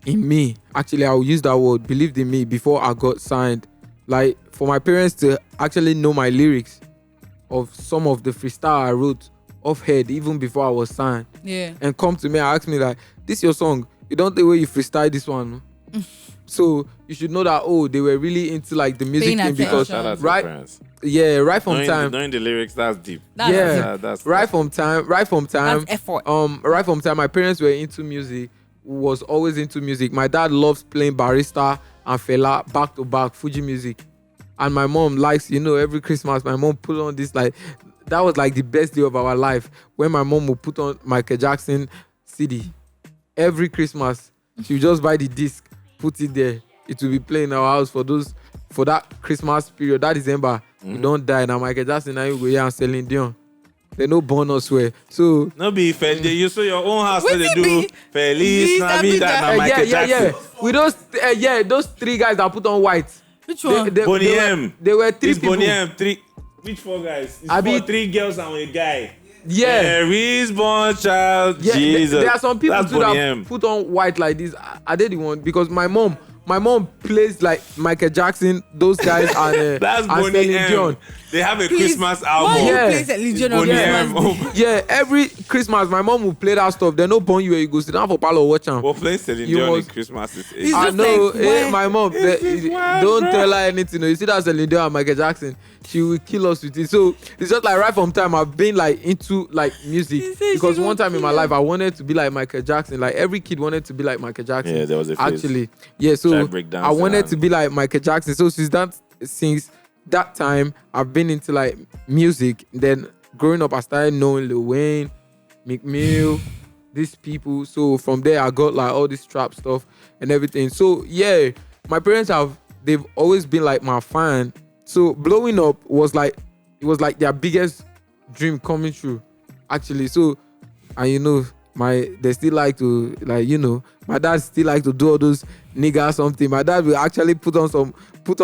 in me. Actually, I'll use that word, believed in me before I got signed. Like for my parents to actually know my lyrics of some of the freestyle I wrote off head even before I was signed Yeah. and come to me and ask me like, this your song, you don't think where you freestyle this one. So you should know that they were really into like the music Paying thing because attention. Shout out to right- your parents. right from time Knowing the lyrics, that's deep. That's Yeah. That's right from time That's effort. right from time my parents were into music, was always into music. My dad loves playing barista and fela back to back Fuji music, and my mom likes, you know, every Christmas my mom put on this, like that was like the best day of our life when my mom would put on Michael Jackson CD every Christmas. She would just buy the disc, put it there, it will be playing in our house for that Christmas period, that December. You don't die now. Michael Jackson now you go here and Celine Dion. They no born us where. So No be Feliz. You saw your own house What where they it do be? Feliz Navidad Navidad. and Michael Jackson. With those three guys that put on white. Which one? Boney M. They were three It's people. Boney M. Which four guys? It's I be- 3 girls and a guy. Yeah. There is born child. Yeah, Jesus. there are some people That's too Boney that M. put on white like this. Are they the one? Because my mom plays like Michael Jackson, those guys, and That's and Boney Celine M. Dion. They have a Please, Christmas why album. you Yeah. play Celine Dion on Boney M. Christmas Day? Yeah, every Christmas my mom will play that stuff. They no born you where you go sit down for parlor watch them. Well, playing Celine You Dion in must- Christmas is It's I just know, like, why? my mom. wild, Don't bro. tell her anything. You see that Celine Dion and Michael Jackson, she will kill us with it. So it's just like right from time I've been like into like music She said because she one will time in my kill life I wanted to be like Michael Jackson. Like every kid wanted to be like Michael Jackson. Yeah, there was a phase. Actually, yeah. So Try break dance I wanted and- to be like Michael Jackson. So since that time I've been into like music. Then growing up I started knowing Lil Wayne, Meek Mill, these people. So from there I got like all this trap stuff and everything. So yeah, my parents they've always been like my fan. So blowing up was like their biggest dream coming true, actually. So and you know they still like to, like, you know, my dad still like to do all those nigga something. My dad will actually put on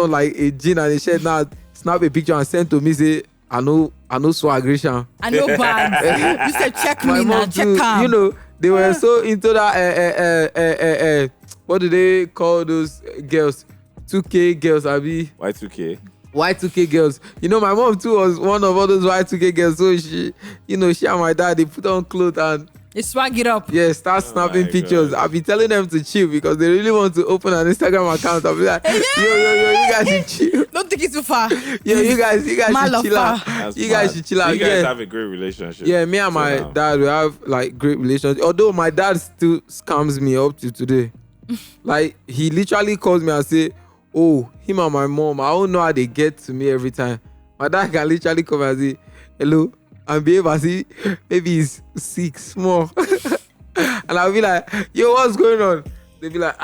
like a jean and a shirt now, snap a picture and send to me, say I know swagration. I know bad. You said check My me now, mom check too, him. you know, they were so into that what do they call those girls? 2K girls, Abi. Y2K. Y2K girls. You know, my mom too was one of all those Y2K girls. So she and my dad, they put on clothes and They swag it up. start snapping my pictures. God. I'll be telling them to chill because they really want to open an Instagram account. I'll be like, yo, you guys should chill. Don't take it too far. Yeah, you guys Malafa. should chill out. That's You guys mad. should chill So out. you guys Yeah. have a great relationship. Yeah, me and my So now- dad, we have like great relations. Although my dad still scams me up to today. Like he literally calls me and say, "Oh, him and my mom, I don't know how they get to me every time." My dad can literally come and say, "Hello," and behave as if maybe he's sick, small. And I'll be like, "Yo, what's going on?" They'll be like,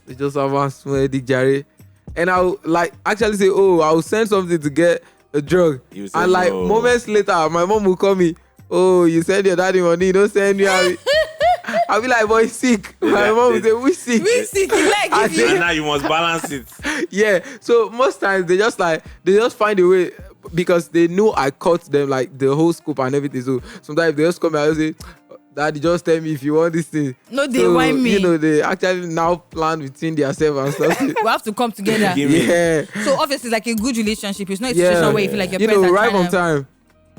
they just have one small dick, Jerry. And I'll like actually say, "Oh, I'll send something to get a drug." You say And like no. moments later, my mom will call me, "Oh, you send your daddy money, you don't send me." I'll be like, "Boy, he's sick." My mom will say, "We sick." We see you like I if say- And you. now you must balance it. Yeah. So most times they just find a way because they know I cut them like the whole scope and everything. So sometimes they just come and say, "Daddy, just tell me if you want this thing." No, they So, whine me. You know, they actually now plan between themselves and stuff. We have to come together. Give me- Yeah. So obviously, it's like a good relationship. It's not a Yeah. situation where you feel like your You parents know, are right trying on to- time.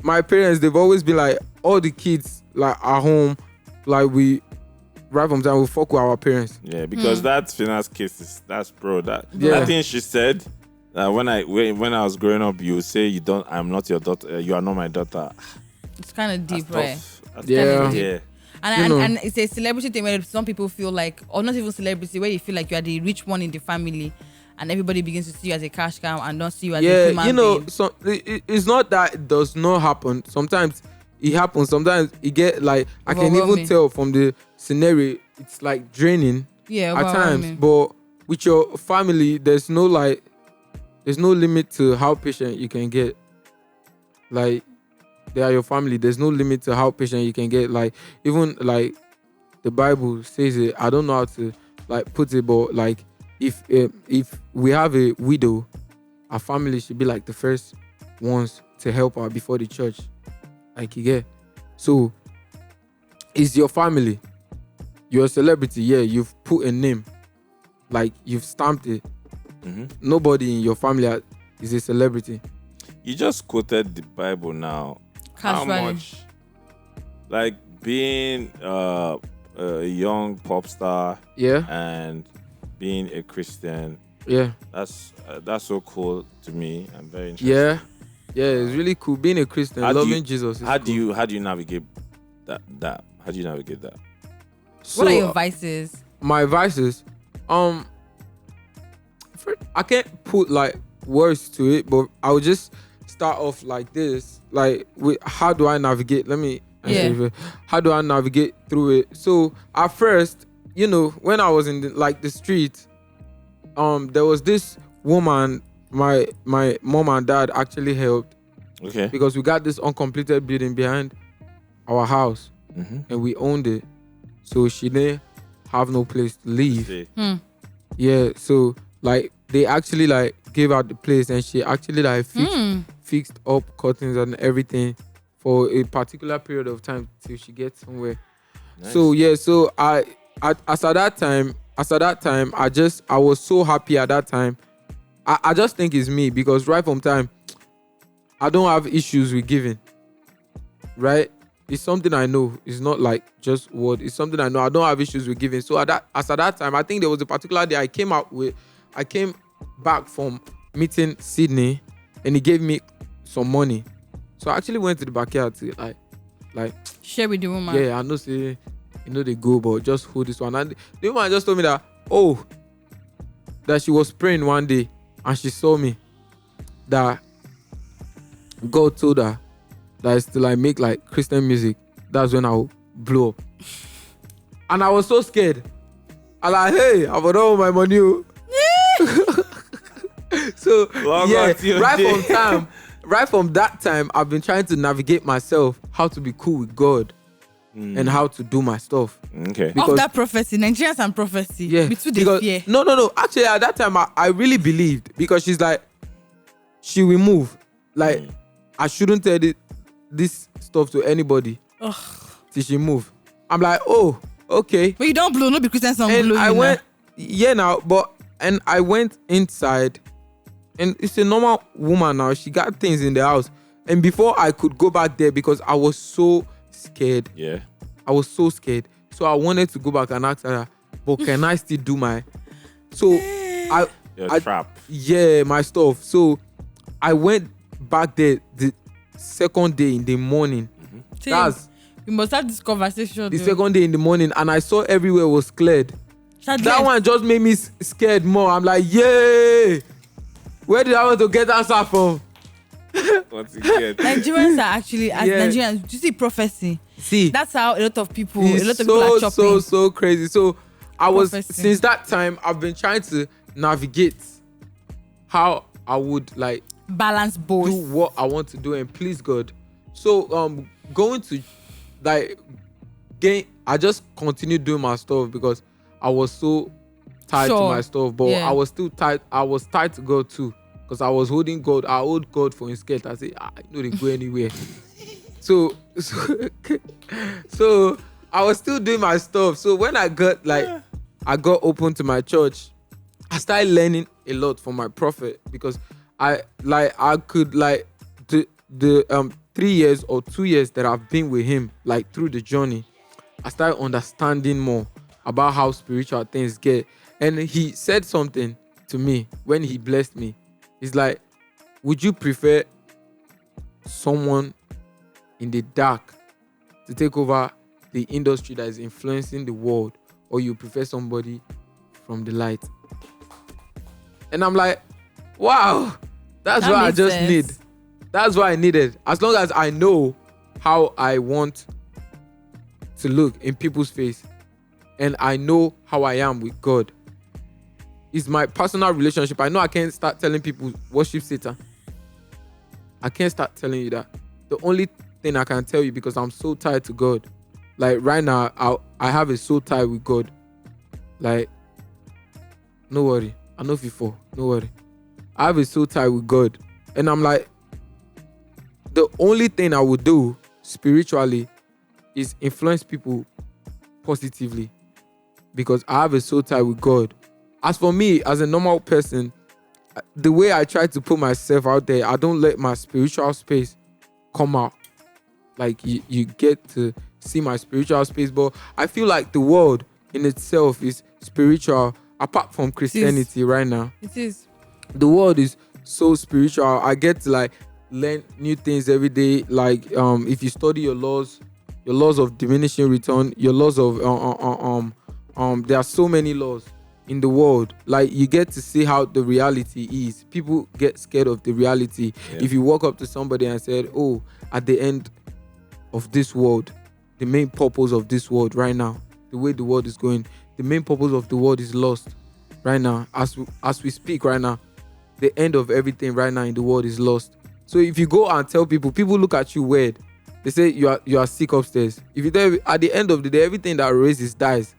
My parents, they've always been like, all the kids like at home, like we right from time we fuck with our parents. Yeah, because that finance case that's bro. That Yeah. thing she said, When I was growing up, you would say you don't. I'm not your daughter. You are not my daughter. It's kind of deep, That's right? tough. That's Yeah. tough. Yeah. And it's a celebrity thing where some people feel like, or not even celebrity, where you feel like you are the rich one in the family, and everybody begins to see you as a cash cow and don't see you as a human being. So it's not that it does not happen. Sometimes it happens. Sometimes it get like I can even Overwhelming. tell from the scenario. It's like draining Yeah, at times. overwhelming. But with your family, there's no limit to how patient you can get. Like they are your family. There's no limit to how patient you can get. Like even like the Bible says it. I don't know how to like put it, but like if we have a widow, our family should be like the first ones to help her before the church. Like you get. So it's your family. You're a celebrity. Yeah, you've put a name. Like you've stamped it. Mm-hmm. Nobody in your family is a celebrity. You just quoted the Bible now. How Casually. much, like being a young pop star Yeah, and being a Christian, yeah, that's so cool to me. I'm very interested. yeah. It's really cool being a Christian, How do loving you- Jesus. Is How cool. do you navigate that? How do you navigate that? So, What are your vices? my vices? I can't put like words to it, but I'll just start off like this. Like, how do I navigate? Let me. Yeah. How do I navigate through it? So at first, when I was in the street, there was this woman. My mom and dad actually helped Okay. because we got this uncompleted building behind our house Mm-hmm. and we owned it. So she didn't have no place to live. Yeah, so like they actually like gave out the place and she actually like fixed up curtains and everything for a particular period of time till she gets somewhere. Nice. So yeah, so as at that time, I was so happy at that time. I just think it's me because right from time, I don't have issues with giving. Right? It's something I know. It's not like just word. It's something I know. I don't have issues with giving. So at that time, I think there was a particular day I came back from meeting Sydney and he gave me some money. So I actually went to the backyard to like Share with the woman. yeah, I know say they go, but just hold this one. And the woman just told me that that she was praying one day and she saw me that God told her that it's to like make like Christian music. That's when I'll blow up. And I was so scared. I like, hey, I've got all my money. So Log yeah, on to your day. right from that time, I've been trying to navigate myself, how to be cool with God and how to do my stuff. Okay. Because- Of that prophecy, Nigerians and prophecy. Yeah, Between the because fear. no. Actually, at that time, I really believed because she's like, she will move. Like, I shouldn't tell this stuff to anybody till she move. I'm like, oh, okay. But you don't blow, no be Christian song And blow. I you know. went, and I went inside, and it's a normal woman now. She got things in the house, and before I could go back there because I was so scared. Yeah. I was so scared. So I wanted to go back and ask her, but can I still do my? So Your trap. yeah, my stuff. So I went back there the second day in the morning. See, That's we must have this conversation. the though. second day in the morning, and I saw everywhere was cleared. Shall That I- one just made me scared more. I'm like, yay! Where did I want to get answer from? Once again. Nigerians are actually, as Yeah. Nigerians, do you see prophecy? See, That's how a lot of people, it's are chopping. so crazy. So I was Prophecy. since that time I've been trying to navigate how I would like Balance both. do what I want to do and please God. So going to like I just continued doing my stuff because I was so tied to Sure. my stuff, but Yeah. I was still tied. I was tied to God too because I was holding God. I hold God for his skirt. I say I know they go anywhere. so I was still doing my stuff. So when I got open to my church, I started learning a lot from my prophet because I could the 3 years or 2 years that I've been with him, like through the journey, I started understanding more about how spiritual things get. And he said something to me when he blessed me It's like, would you prefer someone in the dark to take over the industry that is influencing the world, or you prefer somebody from the light? And I'm like, wow, that's That what I makes just sense. need. That's what I needed. As long as I know how I want to look in people's face, and I know how I am with God. It's my personal relationship. I know I can't start telling people worship Satan. I can't start telling you that. The only thing I can tell you, because I'm so tied to God. Like right now, I have a soul tie with God. Like, no worry. I know before. No worry. I have a soul tie with God. And I'm like, the only thing I would do spiritually is influence people positively, because I have a soul tie with God. As for me, as a normal person, the way I try to put myself out there, I don't let my spiritual space come out. Like you get to see my spiritual space, but I feel like the world in itself is spiritual apart from Christianity right now. It is. The world is so spiritual. I get to like learn new things every day. Like if you study your laws of diminishing return, your laws of there are so many laws in the world. Like you get to see how the reality is. People get scared of the reality. Yeah. If you walk up to somebody and said, oh, at the end of this world, the main purpose of this world right now, the way the world is going, the main purpose of the world is lost right now. As we speak right now, the end of everything right now in the world is lost. So if you go and tell people look at you weird. They say you are sick upstairs. If you tell, at the end of the day, everything that raises dies.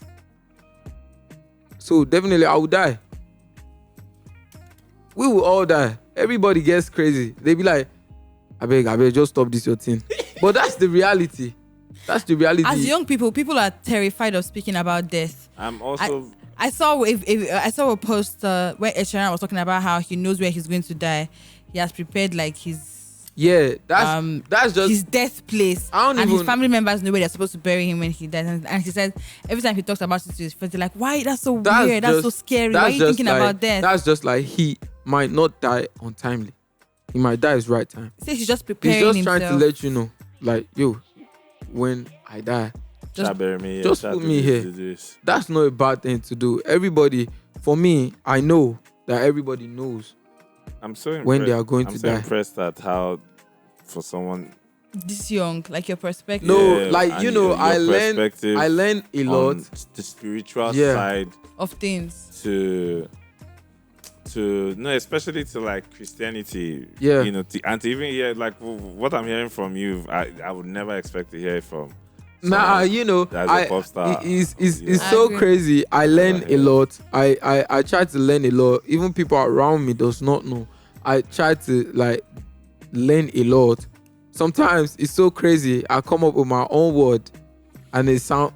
So definitely I will die. We will all die. Everybody gets crazy. They be like, I beg, just stop this your thing. But that's the reality. That's the reality. As young people are terrified of speaking about death. I'm also. I saw a post where Ed Sheeran was talking about how he knows where he's going to die. He has prepared like his that's just his death place, and his family members know where they're supposed to bury him when he dies. And he said every time he talks about it to his friends, they're like, "Why? That's so weird. That's so scary. Why are you thinking about death?" That's just like he might not die untimely. He might die his right time. He says he's just preparing himself. He's just trying to let you know, like, yo, when I die, just bury me here, just put me here. That's not a bad thing to do. Everybody, for me, I know that everybody knows. I'm so impressed. When they are going to die. I'm so impressed at how, for someone this young, like your perspective. No, Yeah, like and you know, your I learned a lot on the spiritual Yeah. side of things. to no, especially to like Christianity. Yeah. You know, and to even hear like what I'm hearing from you, I would never expect to hear it from. Nah, you know, that's a pop star. It's Yeah. so agree. crazy. I learn a lot. I try to learn a lot. Even people around me does not know. I try to like learn a lot. Sometimes it's so crazy. I come up with my own word, and it sound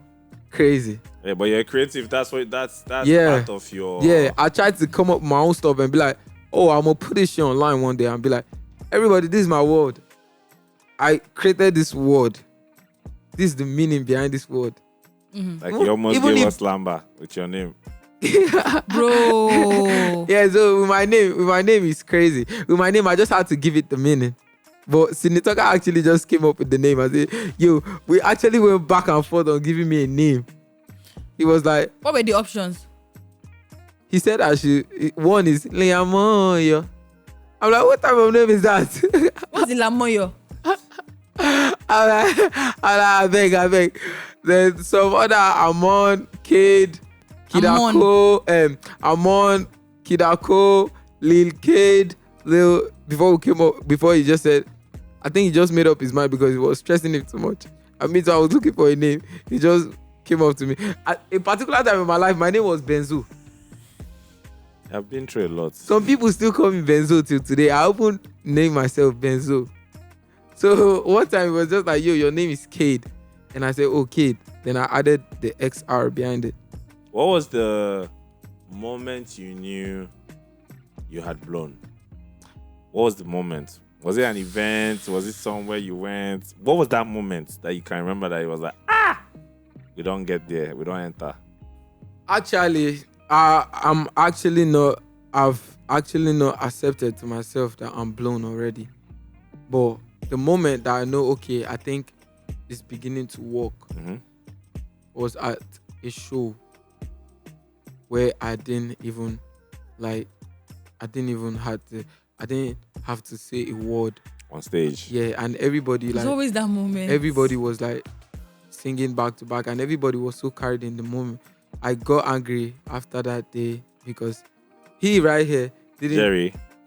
crazy. Yeah, but you're creative. That's Yeah. part of your. Yeah, I try to come up with my own stuff and be like, oh, I'm gonna put this shit online one day and be like, everybody, this is my word. I created this word. This is the meaning behind this word. Like you almost Even gave if- us Lamba with your name. Bro. Yeah, so with my name is crazy. With my name, I just had to give it the meaning. But Sinitoka actually just came up with the name. I said, yo, we actually went back and forth on giving me a name. He was like, What were the options? he said one is Liamoyo. I'm like, what type of name is that? What's the Lamoyo? I beg. Then some other Amon, Khaid, Kidako, Amon, Kidako, Lil Khaid, Lil. Before he just said, I think he just made up his mind because he was stressing him too much. I mean, so I was looking for a name. He just came up to me. At a particular time in my life, my name was Benzo. I've been through a lot. Some people still call me Benzo till today. I often name myself Benzo. So one time it was just like, yo, your name is Khaid. And I said, oh, Khaid. Then I added the XR behind it. What was the moment you knew you had blown? What was the moment? Was it an event? Was it somewhere you went? What was that moment that you can remember that it was like, we don't get there, we don't enter? Actually, I'm actually not. I've actually not accepted to myself that I'm blown already. But the moment that I know, okay, I think it's beginning to work, was at a show where I didn't even have to say a word on stage. Yeah, and everybody There's like always that moment. everybody was like singing back to back, and everybody was so carried in the moment. I got angry after that day because he right here he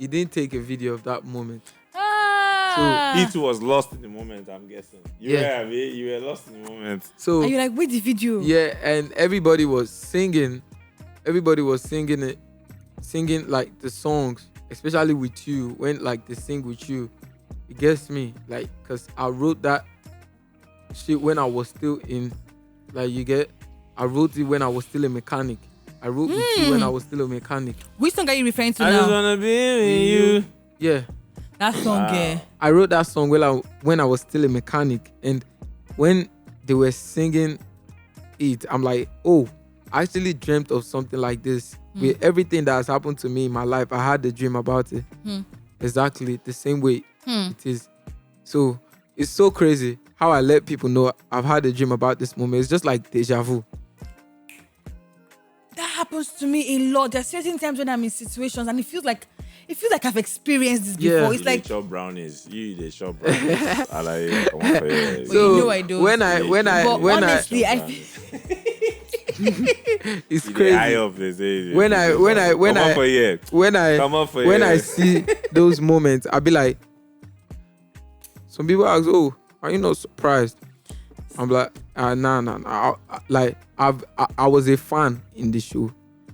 didn't take a video of that moment. Ah. So he too was lost in the moment, I'm guessing. You were lost in the moment. So and you're like, wait, the video. Yeah, and everybody was singing. Everybody was singing like the songs, especially with you. When like they sing with you, it gets me. Like, cause I wrote that shit when I was still in, like I wrote it when I was still a mechanic. I wrote with you when I was still a mechanic. Which song are you referring to I now? just wanna be with you. Yeah. That song, yeah. I wrote that song when I was still a mechanic, and when they were singing it, I'm like, oh, I actually dreamt of something like this. With everything that has happened to me in my life, I had a dream about it. Exactly the same way it is. So it's so crazy how I let people know I've had a dream about this moment. It's just like deja vu. That happens to me a lot. There's certain times when I'm in situations and it feels like I've experienced this before. Yeah. It's like shop brownies. You they shop brownies. I like it. Come on for you. So, you know I don't. But honestly, it's The crazy. eye of this, When I see those moments, I'll be like, some people ask, oh, are you not surprised? I'm like, nah. I was a fan in this show.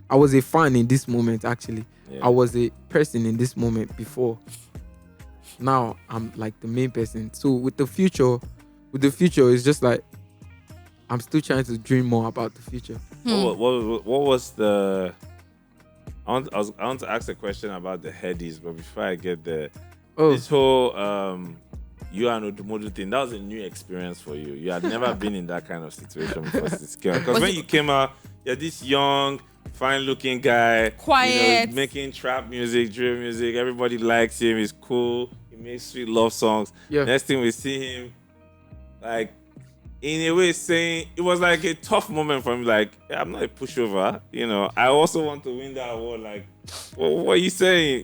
I was a fan in this moment, actually. Yeah. I was a person in this moment before. Now I'm like the main person. So with the future, it's just like I'm still trying to dream more about the future. What was the? I want to ask a question about the headies, but before I get there, this whole you and Odumodu thing, that was a new experience for you. You had never been in that kind of situation before. Because when you came out, you're this young, fine-looking guy, quiet, making trap music, drill music. Everybody likes him. He's cool. He makes sweet love songs. Yeah. Next thing we see him, like, in a way saying, it was like a tough moment for him. Like, yeah, I'm not a pushover. I also want to win that award. Like, what are you saying?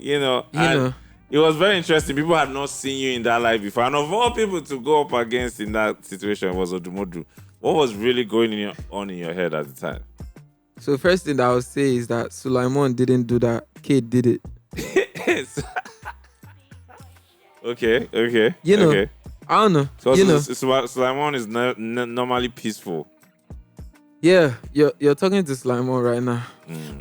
It was very interesting. People had not seen you in that light before. And of all people to go up against in that situation was Odumodu. What was really going on in your head at the time? So first thing that I would say is that Sulaiman didn't do that. Khaid did it. Okay. Okay. I don't know. So Sulaiman is normally peaceful. Yeah, you're talking to Sulaiman right now.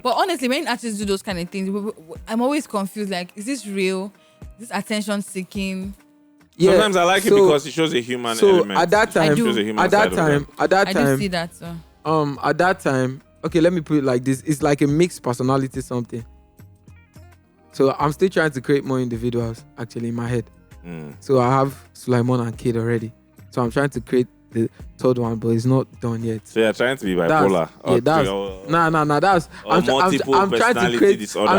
But honestly, when artists do those kind of things, I'm always confused. Like, is this real? Is this attention seeking? Yeah, sometimes I like it because it shows a human element. At that time, I do see that. So. At that time, okay, let me put it like this: it's like a mixed personality something. So I'm still trying to create more individuals actually in my head. So I have Sulaiman and Khaid already. So I'm trying to create the third one, but it's not done yet. So you're trying to be bipolar. I'm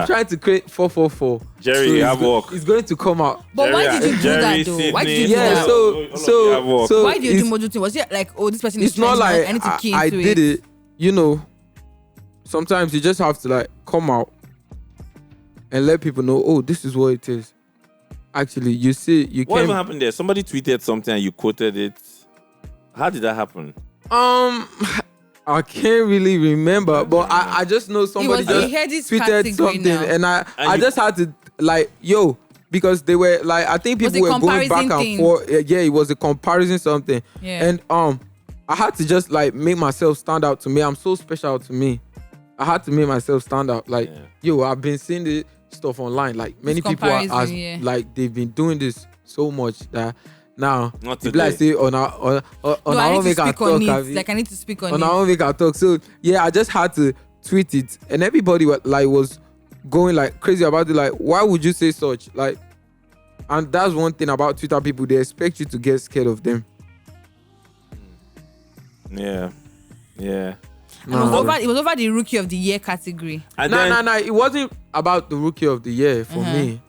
trying to create 444. Jerry, so you have work. It's going to come out. But why did you do that though? Why did you do that? So why did you do Modu thing? Was it like, oh, this person is it's not like I need to key I into did it. Sometimes you just have to like come out and let people know, oh, this is what it is. Actually, you see, What even happened there? Somebody tweeted something and you quoted it. How did that happen? I can't really remember, but I just know somebody just tweeted something, and I just had to like, because they were like, I think people were going back and forth. Yeah, it was a comparison something, and I had to just like make myself stand out to me. I'm so special to me. I had to make myself stand out. Like, I've been seeing this stuff online. Like many people like they've been doing this so much that now people like say on our own make a talk. Like I need to speak on our own make a talk. So yeah, I just had to tweet it, and everybody was going like crazy about it. Like, why would you say such? Like, and that's one thing about Twitter people. They expect you to get scared of them. Yeah. It was over the Rookie of the Year category. And No. It wasn't about the Rookie of the Year for me.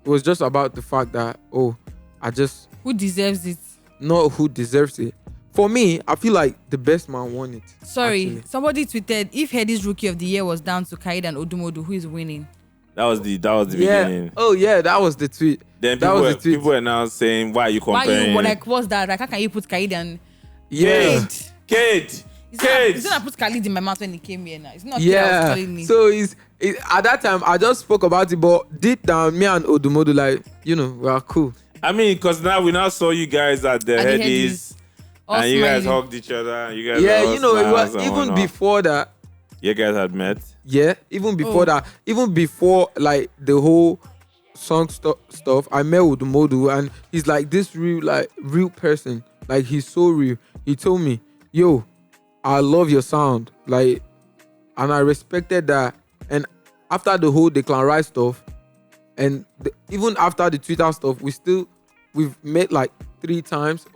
It was just about the fact that Who deserves it? not who deserves it. For me, I feel like the best man won it. Sorry, actually. somebody tweeted if Headi's Rookie of the Year was down to Khaid and Odumodu, who is winning? That was the Yeah. beginning. Oh yeah, that was the tweet. Then that was the tweet. people were now saying, why are you comparing? What's that? Like, how can you put Khaid and Yeah. Kate. It's not I put Khalid in my mouth when he came here now. It's not Khaid that was calling me. So at that time I just spoke about it, but deep down, me and Odumodu, like, we are cool. I mean, because now we now saw you guys at the Headies, all and you guys smiling. hugged each other. And you guys Yeah, were all it smiles was and even whatnot. before that. You guys had met. Yeah, even before that, even before like the whole song stuff, I met Odumodu, and he's like this real person. Like, he's so real. He told me, "Yo, I love your sound," like, and I respected that. And after the whole Declan Rice stuff, and even after the Twitter stuff, we've met like 3 times.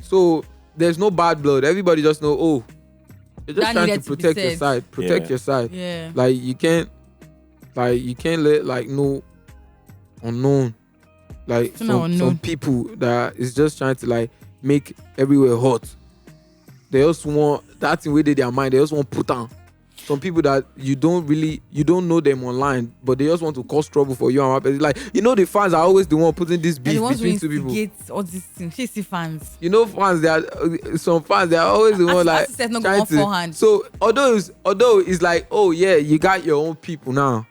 So there's no bad blood. Everybody just know. You're just That trying to needed to be protect your said. side. Protect your side. Yeah. Like, you can't let like no unknown, like some people that is just trying to like make everywhere hot. They just want that thing within their mind. They just want put on. Some people that you don't know them online, but they just want to cause trouble for you. And like, the fans are always the one putting this beef between two people. All these things. She see fans. Fans, they are some fans. They are always the one like trying to. So although it's like, oh yeah, you got your own people now,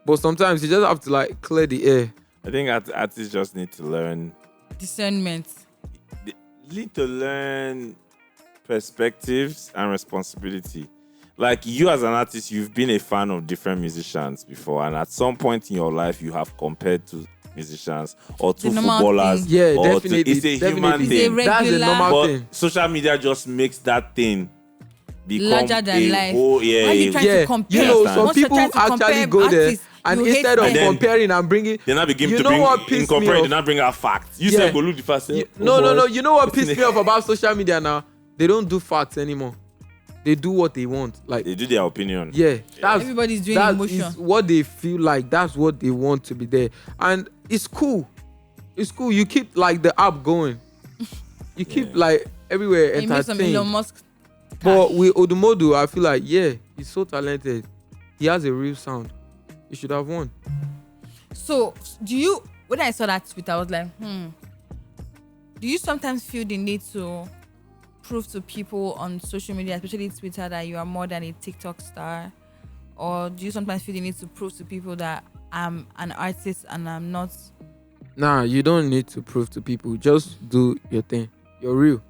but sometimes you just have to like clear the air. I think artists just need to learn Discernment. They need to learn perspectives and responsibility. Like, you as an artist, you've been a fan of different musicians before, and at some point in your life, you have compared to musicians or to footballers. Thing. Yeah, or definitely. It's a human It's thing. a That's a normal But thing. social media just makes that thing become Larger than a life. whole, Why are you trying to compare? Some Once you're people trying to actually compare go there, artists, and you hate instead of them. comparing and bringing, They now begin you to know bring what in pissed me comparing. They off? now bring out facts. You Yeah. say go look the first. No. You know what pissed me off about social media now? They don't do facts anymore. They do what they want. Like, They do their opinion. yeah, Everybody's doing that emotion. is what they feel like. That's what they want to be there, and it's cool. It's cool. You keep like the app going. You keep like everywhere He made some Elon entertained. Musk. But with Odumodu, I feel like, he's so talented. He has a real sound. He should have won. So, when I saw that tweet, I was like, do you sometimes feel the need to prove to people on social media, especially Twitter, that you are more than a TikTok star? Or do you sometimes feel the need to prove to people that I'm an artist and I'm not? Nah, you don't need to prove to people. Just do your thing. You're real.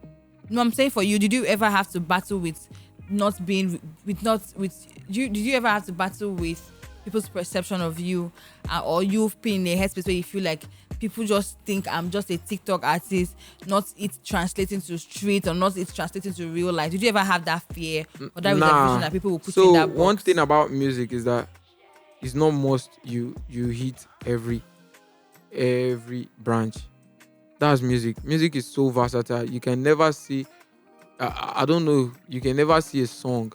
No, I'm saying for you, did you ever have to battle with did you ever have to battle with people's perception of you, or you've been in a headspace where you feel like people just think I'm just a TikTok artist, not it translating to street or not it translating to real life? Did you ever have that fear or that reservation that people will put you in that box? So one thing about music is that it's not must you hit every branch. That's music. Music is so versatile. You can never see I don't know, you can never see a song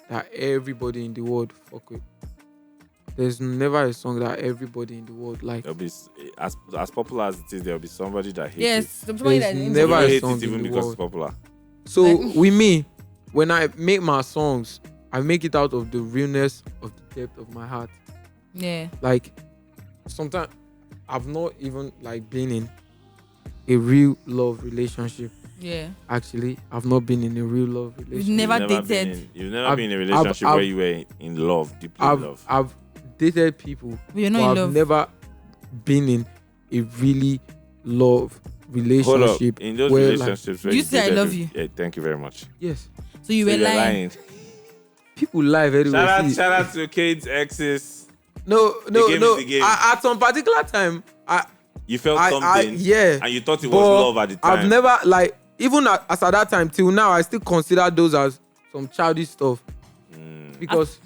that everybody in the world fuck with. There's never a song that everybody in the world like. There'll be as popular as it is. There'll be somebody that hates Yes, it. somebody There's that never Somebody a hates song it in even the because world. it's popular. So with me, when I make my songs, I make it out of the realness of the depth of my heart. Yeah. Like, sometimes I've not even like been in a real love relationship. Yeah. Actually, I've not been in a real love relationship. You've never You've dated. You've never I've- been in a relationship I've- where you were in love, deeply in love. I've dated people, But you're not but in I've love. never been in a really love Hold up. relationship. In those where, relationships where You say I dated love with- you. Yeah, thank you very much. yes, So you So were you're lying. people lie very well. See, Shout out to Khaid's exes. no. game is the game. At some particular time, You felt I something, yeah, and you thought it was but love at the time. I've never like, even as at that time till now, I still consider those as some childish stuff because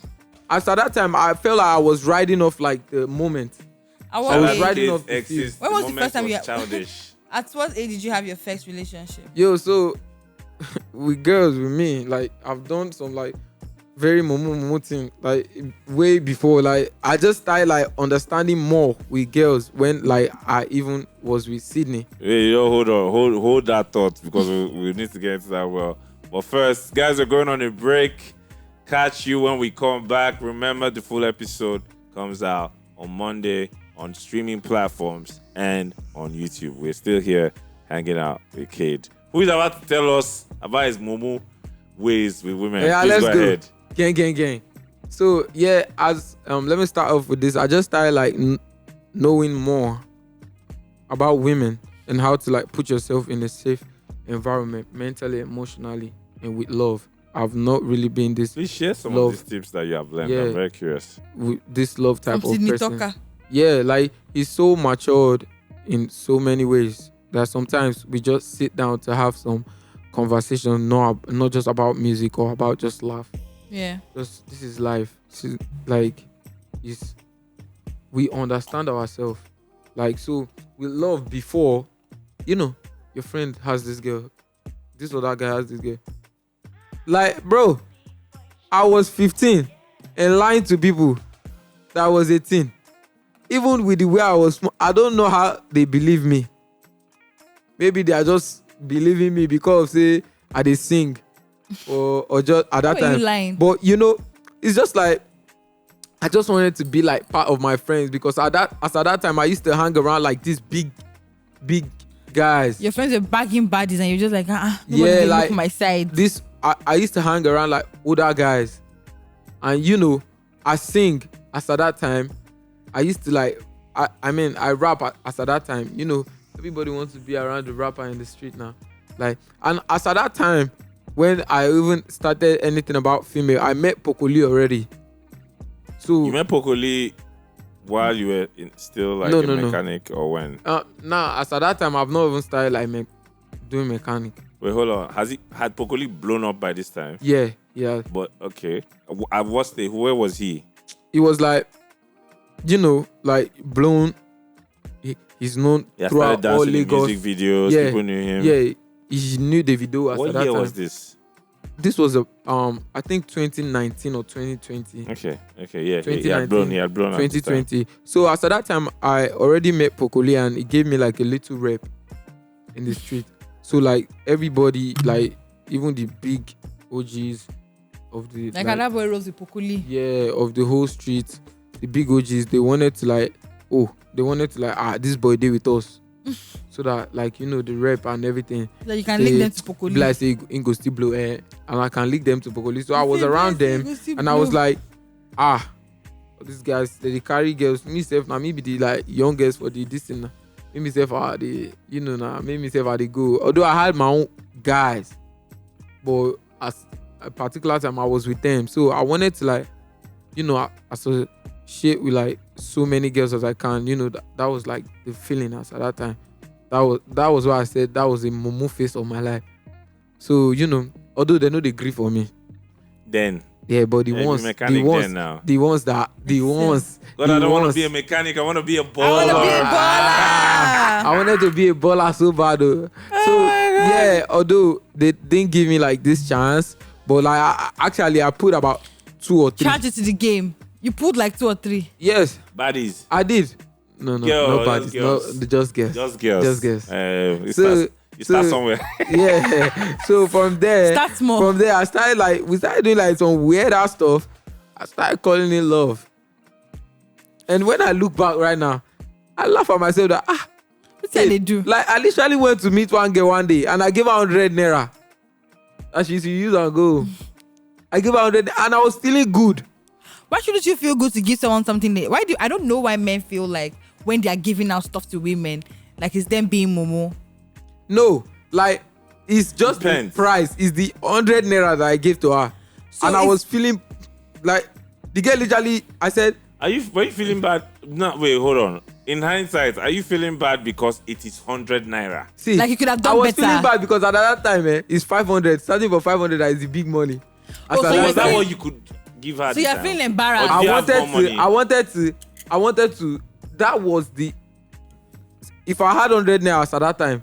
as at that time I felt like I was riding off like the moment. I I was was Khaid's riding off the exes. When was the moment first time was you- childish? At what age did you have your first relationship? Yo, so with girls with me, like I've done some like very Mumu thing, like way before. Like I just started like understanding more with girls when like I even was with Sydney. Hey, yo, hold on, hold that thought because we need to get into that well. But first, guys, we're going on a break. Catch you when we come back. Remember, the full episode comes out on Monday on streaming platforms and on YouTube. We're still here hanging out with Khaid, who is about to tell us about his Mumu ways with women. Yeah, Please let's go go. ahead. Gang. So yeah, as let me start off with this. I just started like knowing more about women and how to like put yourself in a safe environment, mentally, emotionally, and with love. I've not really been this. Please share some love. of these tips that you have learned. Yeah. I'm very curious. With this love type From of Sydney person. Tucker. Yeah, like he's so matured in so many ways that sometimes we just sit down to have some conversation, not just about music or about just laugh. Yeah. Just this is life. This is like we understand ourselves. Like so we love before, your friend has this girl, this other guy has this girl. Like, bro, I was 15 and lying to people that I was 18. Even with the way I was, I don't know how they believe me. Maybe they are just believing me because say I dey sing or just at that Why were time. you lying? But it's just like I just wanted to be like part of my friends because at that time I used to hang around like these big guys. Your friends were bagging baddies and you're just like, nobody Yeah, can like look my side. this I used to hang around like older guys, and I sing as at that time. I used to like I rap as at that time. Everybody wants to be around the rapper in the street now. Like, and as at that time when I even started anything about female, I met Pokoli already. So You met Pokoli while you were still like No. mechanic or when? Nah, as at that time I've not even started like doing mechanic. Wait, hold on. Had Pokoli blown up by this time? Yeah. But okay. At what stage? Where was he? It was like, like blown. He's known Yeah, throughout started all dancing in Lagos. music videos. Yeah, People knew him. Yeah, he knew the video as What at that year time. was this? This was I think 2019 or 2020. Okay. Yeah. He had blown. At this time. 2020. So as at that time, I already met Pokoli and he gave me like a little rep in the street. So like everybody, like even the big OGs of the Like another boy Rosie Pokuli. yeah, of the whole street, the big OGs, they wanted to like this boy did with us. So that like the rep and everything. That you can link them to Pokoli. Like say in go still blow air and I can link them to Pokoli. So I was around them and I was like, these guys they carry girls. Me self now maybe the like youngest for the this thing now. Make myself make myself they go. Although I had my own guys, but as a particular time I was with them. So I wanted to like, associate with like so many girls as I can. That was like the feeling as at that time. That was why I said that was a Mumu phase of my life. So, although they know they grieve for me. Then. Yeah, but the ones that. God, I don't want to be a mechanic. I want to be a baller. I wanted to be a baller so bad though. So yeah, although they didn't give me like this chance, but like I put about 2 or 3. Charge it to the game. You put like 2 or 3. Yes. Baddies. I did. No, baddies. No, just girls. Just girls. You start somewhere. Yeah. So from there, Start small. From there, we started doing like some weird ass stuff. I started calling it love. And when I look back right now, I laugh at myself that What did they do? Like I literally went to meet one girl one day and I gave her 100 naira. And she used to use and go. I gave her 100 and I was feeling good. Why shouldn't you feel good to give someone something? I don't know why men feel like when they are giving out stuff to women, like it's them being Momo. No, like it's just Depends. the price. It's the 100 naira that I gave to her. So and I was feeling like the girl literally, I said, were you feeling bad? No, wait, hold on. In hindsight, are you feeling bad because it is 100 naira? see, Like you could have done I was better. feeling bad because at that time, it's 500. Starting for 500 is the big money. As Oh, at so So you're was that feeling- what you could give her? So you're this time? feeling embarrassed. Or do you have more money? I wanted to, that was the, if I had 100 naira at that time,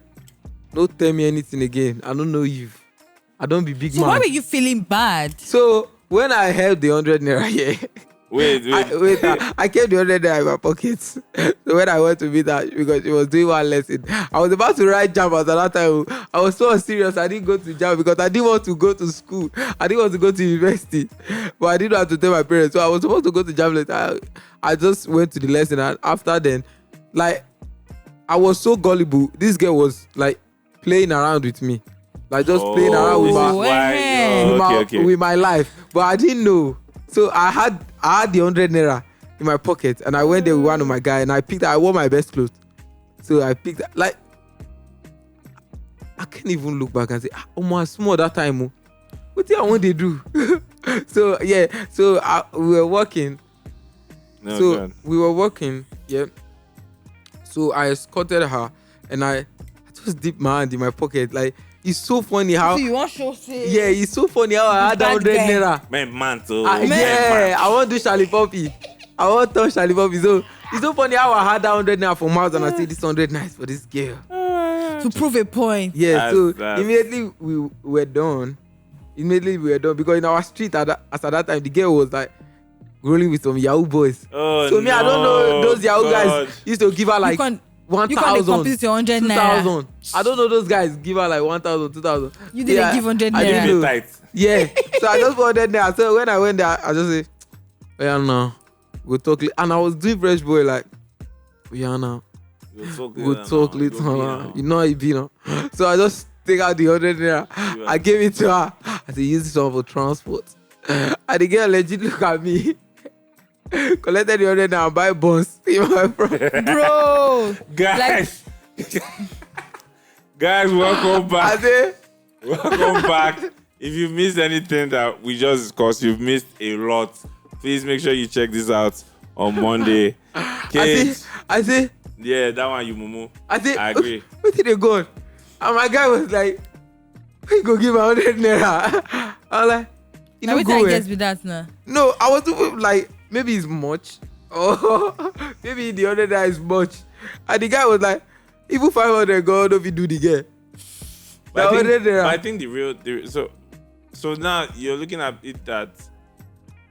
don't tell me anything again. I don't know you. I don't be big So man. why were you feeling bad? So when I held the 100 naira here, Wait. I kept the 100 naira in my pocket. So when I went to meet her, because she was doing one lesson, I was about to write jam at that time. I was so serious. I didn't go to jam because I didn't want to go to school. I didn't want to go to university, but I didn't have to tell my parents. So I was supposed to go to jam later. I just went to the lesson, and after then, like, I was so gullible. This girl was like playing around with me, like just playing around with with my life, but I didn't know. So I had the 100 naira in my pocket, and I went there with one of my guy, and I wore my best clothes. So I picked, like, I can't even look back and say, oh my, small that time. Oh. What do I want to do? So yeah, so we were working. We were working, yeah. So I escorted her, and I just dipped my hand in my pocket. Like, it's so funny how. So you want show say? Yeah, it's so funny how I had 100 naira. Man, too. Yeah, I want to do Charlie Poppy. I want to touch Charlie Poppy. So it's so funny how I had that 100 naira for mouth, and I say this 100 naira for this girl. To prove a point. Yeah, so immediately we were done. Because in our street at that time, the girl was like rolling with some Yahoo boys. Oh, so me, I don't know, those Yahoo guys used to give her like 1,000, 2,000. I don't know, those guys give her like 1,000, 2,000. You didn't give 100 naira. I didn't know. Yeah, so I just wanted naira. So when I went there, I just say, yeah, no, we'll talk. And I was doing fresh boy like, yeah, no, we'll talk later. You know how it be now. So I just take out the 100 naira. Yeah. I gave it to her. I said, use this one for transport. And the girl legit look at me. Collected the 100 naira and buy buns. Bro. Guys. Guys, welcome back. Welcome back. If you missed anything that we just discussed, you've missed a lot. Please make sure you check this out on Monday. Khaid. I say. Yeah, that one you Mumu. I agree. Where did they go? And my guy was like, we go give 100 naira. I was like, you know, go where? With that now. No, I was like, maybe it's much. Or maybe the 100 naira is much. And the guy was like, even 500 go, don't you do the girl. But I think the real so now you're looking at it that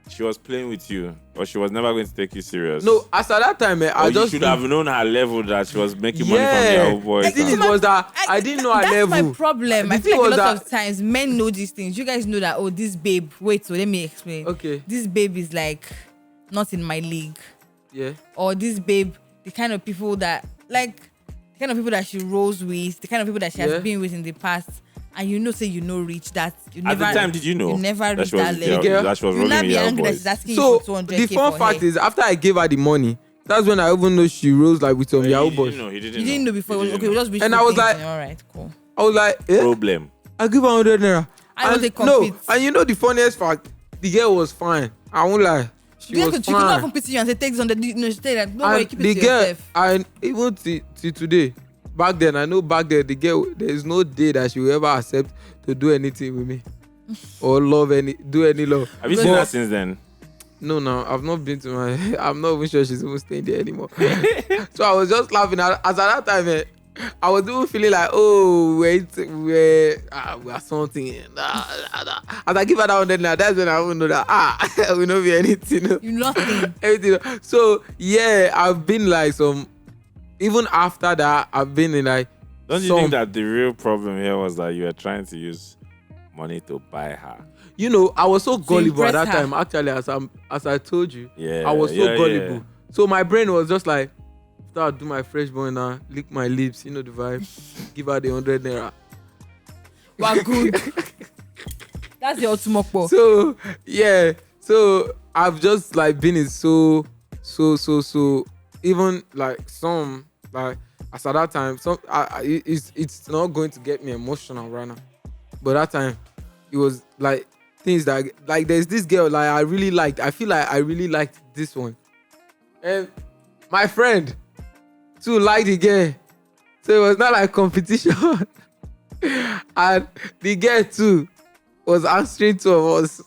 she was playing with you, or she was never going to take you serious. No, as at that time, you should have known her level, that she was making money from the old boys. The thing was that I didn't know her level. That's my problem. I feel like a lot of times men know these things. You guys know that, oh, this babe. Wait, so let me explain. Okay. This babe is like not in my league. Yeah. Or this babe, the kind of people that she rolls with, the kind of people that she has been with in the past. And say reach that. At the time, did you know? You never reached that level. That she was rolling with your boys. So the fun fact is, after I gave her the money, that's when I even know she rolls like with some Yahoo boys. You didn't know before. Okay, we just reached. And I was like, all right, cool. I was like, problem. I give her 100 naira. I don't compete. No, and the funniest fact, the girl was fine. I won't lie. She was fine. She could not even pity you and say, take this on the. No, she said that. Don't worry, keep it to yourself. And even till today. Back then, the girl, there is no day that she will ever accept to do anything with me or do any love. Have you seen her since then? No, I've not been to I'm not even sure she's even staying there anymore. So I was just laughing. As at that time, I was even feeling like, oh, we are something. As I give her that 100 naira, that's when I will know that, we don't be anything. You nothing. Everything. So, yeah, I've been like even after that, I've been in like. Don't you think that the real problem here was that you were trying to use money to buy her? I was so gullible at that time. Actually, as I told you, I was so gullible. Yeah. So my brain was just like, after I do my fresh boy now, lick my lips, the vibe, give her the 100 naira. Wow, good. That's the Odumodu. So yeah, so I've just like been in so. Even like some, like as at that time, it's not going to get me emotional right now. But that time, it was like things that, like there's this girl like I really liked. I feel like I really liked this one. And my friend too liked the girl. So it was not like competition. And the girl too was answering two of us.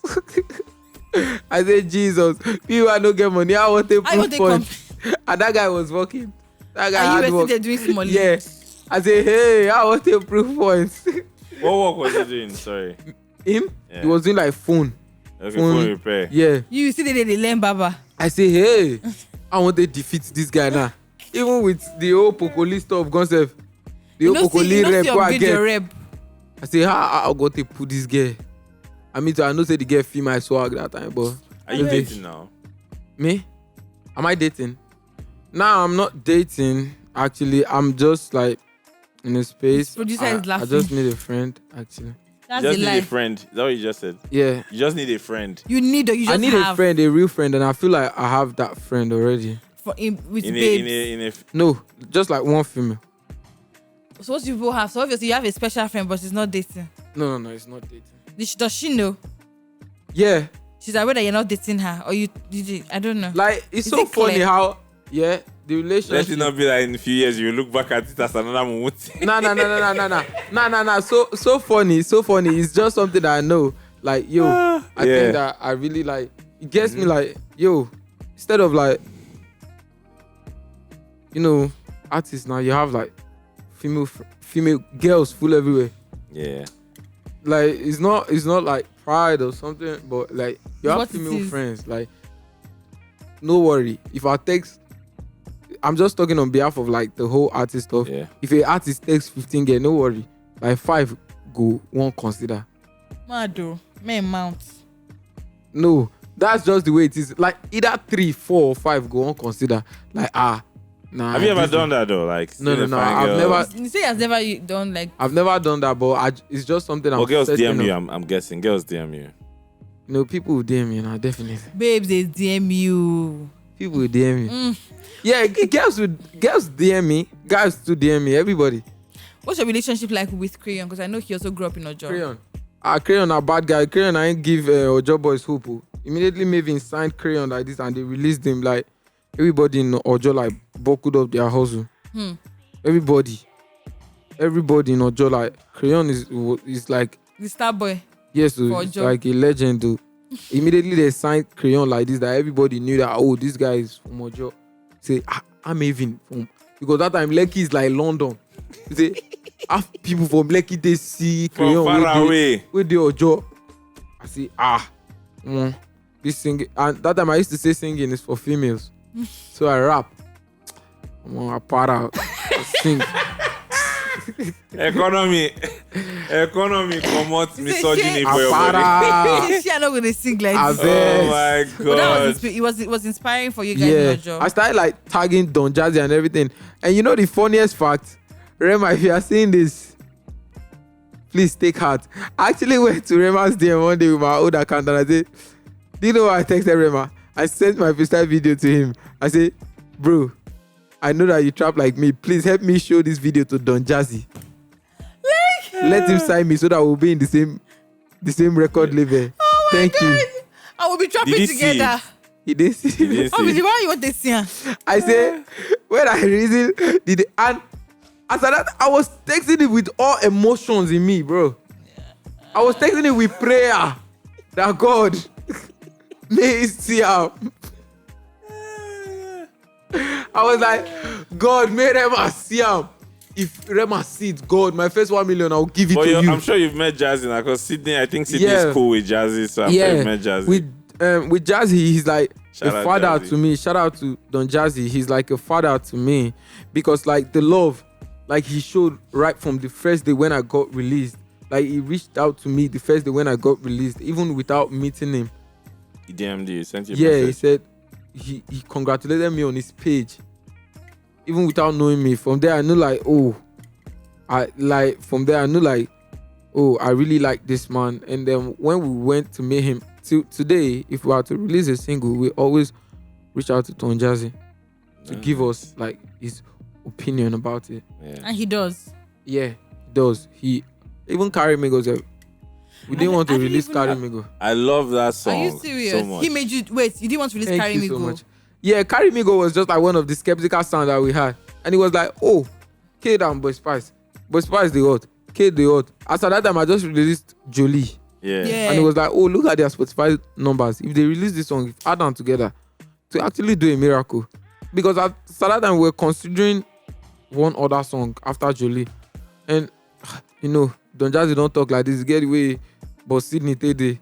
I said, Jesus, people I don't get money. I want a proof point. And that guy was working. That guy had work. They're doing small. Yeah. I said, hey, I want a proof point. What work was he doing? Sorry. Him? Yeah. He was doing like phone. Okay, phone repair. Yeah. You see they learn Baba. I say, hey, I want to defeat this guy now. Even with the whole Pokoli stuff, concept. The whole Pokoli rep I get. I say, how I got to put this guy? I mean, I know say the girl feel my swag that time, but Are you dating now? me? Am I dating? Nah, I'm not dating. Actually, I'm just like in a space. Producer is laughing. I just need a friend, actually. That's You just a need lie. a friend. Is that what you just said? Yeah. You just need a friend. You need or you just I need have a friend, a real friend, and I feel like I have that friend already. with In babes. No, just like one female. So what people have? So obviously you have a special friend, but she's not dating. No, it's not dating. Does she know? Yeah, She's aware that you're not dating her, or you did you? I don't know. like it's Is so it clear? funny how the Let relationship. it not be like in a few years you look back at it as another moment. Nah. So funny. It's just something that I know. Like yo, I think that I really like. It gets me like yo. Instead of like, artists now you have like female girls full everywhere. Yeah. Like it's not like pride or something, but like you have What it female is. friends. Like no worry, if I text, I'm just talking on behalf of like the whole artist stuff. Yeah. If a artist takes 15 girl, no worry, like 5 go won't consider. Mado, men mount. No, that's just the way it is. Like either 3, 4, or 5 go won't consider. Like nah. Have you ever this done that though? Like No, seeing a I've fine girl? never. You say has never done like I've never done that, but it's just something I'm. Well, girls setting DM you. up. I'm guessing girls DM you. People will DM you now, definitely. babes they DM you. People will DM me. Yeah, girls DM me. Guys too DM me. Everybody. What's your relationship like with Crayon? Because I know he also grew up in Ojo. Crayon. Crayon a bad guy. Crayon I ain't give Ojo boys hope. Oh. Immediately Maven signed Crayon like this and they released him. Like everybody in Ojo like buckled up their hustle. Everybody in Ojo like Crayon is like The star boy. yes, so For it's Ojo. like a legend. Though. Immediately they signed Crayon like this that everybody knew that this guy is from Ojo. Say I'm even from because that time Lekki is like London. Say half people from Lekki they see From Crayon far away. with the Ojo. I say this singing and that time I used to say singing is for females. So I rap. I part out. I sing. Economy promotes misogyny for your body. Apara. She are not gonna sing like I this. bet. Oh my But that god. it was inspiring for you guys in Yeah, Ojo. I started like tagging Donjazzy and everything. And you know the funniest fact, Rema, if you are seeing this, please take heart. I actually went to Rema's DM one day with my old account and I said, do you know what I texted Rema? I sent my freestyle video to him. I said, bro, I know that you trap like me. Please help me show this video to Donjazzy. Let him sign me so that we'll be in the same record label. Oh my Thank God. you. I will be trapping Did he see together. He did see You me. didn't Obviously, see. why you want to see her? I say, when I reason, and after that, I was texting it with all emotions in me, bro. I was texting it with prayer that God may he see her. I was like, God, may Rema see him. If Rema sees God, my first 1 million, I'll give it But to you. I'm sure you've met Jazzy now, because Sydney, I think Sydney Yeah. is cool with Jazzy, so I'm sure you've met Jazzy. With Jazzy, he's like Shout a out father Jazzy. to me. Shout out to Donjazzy. He's like a father to me because like the love, like he showed right from the first day when I got released. Like he reached out to me the first day when I got released, even without meeting him. He DM'd you, sent you a Yeah, he message. said he congratulated me on his page, even without knowing me. From there, I knew like, I really like this man. And then when we went to meet him, today, if we are to release a single, we always reach out to Donjazzy to give us like his opinion about it. Yeah. And he does. Yeah, he does. He even Carry Migo said we didn't want to I didn't release even Carry know. Migo. I love that song. Are you serious? So much. He made you wait. You didn't want to release Thank Carry you Me so Go. much. Yeah, Carry Me Go was just like one of the skeptical sounds that we had. And he was like, Khaid and Boy Spice. Boy Spice the hot. Khaid the hot. After that time, I just released Jolie. Yeah. Yeah. And it was like, look at their Spotify numbers. If they release this song, add them together to actually do a miracle. Because at that time, we were considering one other song after Jolie. And, Donjazzy don't talk like this. Get away. But Sydney Tede.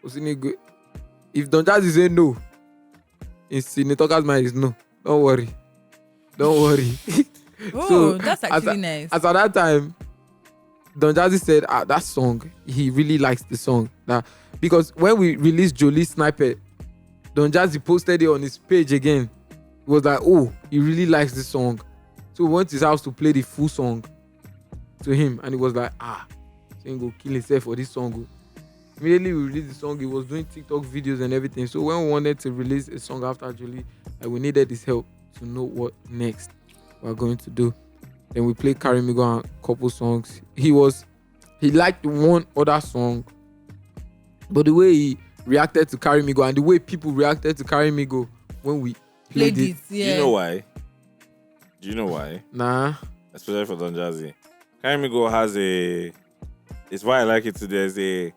Sydney go. If Donjazzy say no, in Sydney Talker's mind is no. Don't worry. Don't worry. Oh, that's actually nice. As at that time, Donjazzy said, that song, he really likes the song. Because when we released Jolie Sniper, Donjazzy posted it on his page again. He was like, oh, he really likes this song. So we went to his house to play the full song to him. And he was like, so he go kill himself for this song. Immediately we released the song, he was doing TikTok videos and everything. So when we wanted to release a song after Jolie, we needed his help to know what next we're going to do. Then we played Carry Me Go and a couple songs. He liked one other song, but the way he reacted to Carry Me Go and the way people reacted to Carry Me Go when we played it. Yeah. Do you know why? Nah. Especially for Donjazzy. Carry Me Go has it's why I like it too. There's a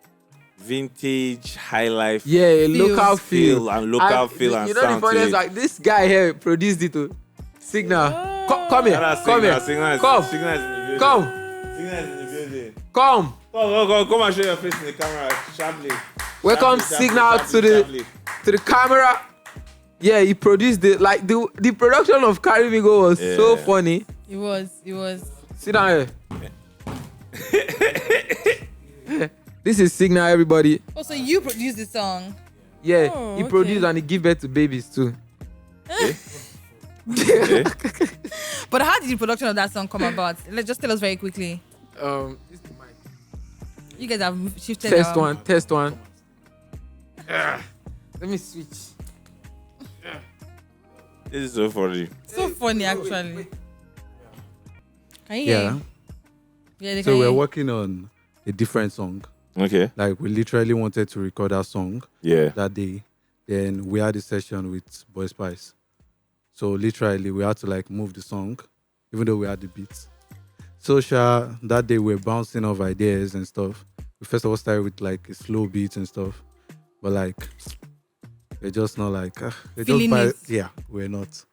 vintage high life. Yeah, a local feel and local feel and you know sound the funny to is it. like this guy here produced it to Signal. Come here. Come here. Signal Come. is in the building. Come. Signal is in the building. Come. Come and show your face in the camera sharply. Welcome Signal to the camera. Yeah, he produced it. Like the production of Carry Me Go was so funny. It was. Sit down here. This is Signal, everybody. Oh, so you produced the song? Yeah, Oh, he okay. produced and he give birth to babies too. But how did the production of that song come about? Let's just tell us very quickly. This is the mic. You guys have shifted. Test one. Let me switch. This is so funny. So funny, actually. Can you hear? Yeah. Yeah, they So can we're hear. working on a different song. Okay. Like we literally wanted to record that song Yeah. that day. Then we had a session with Boy Spice. So literally we had to like move the song, even though we had the beats. So that day we were bouncing off ideas and stuff. We first of all started with like a slow beat and stuff. But like we're just not like we're not.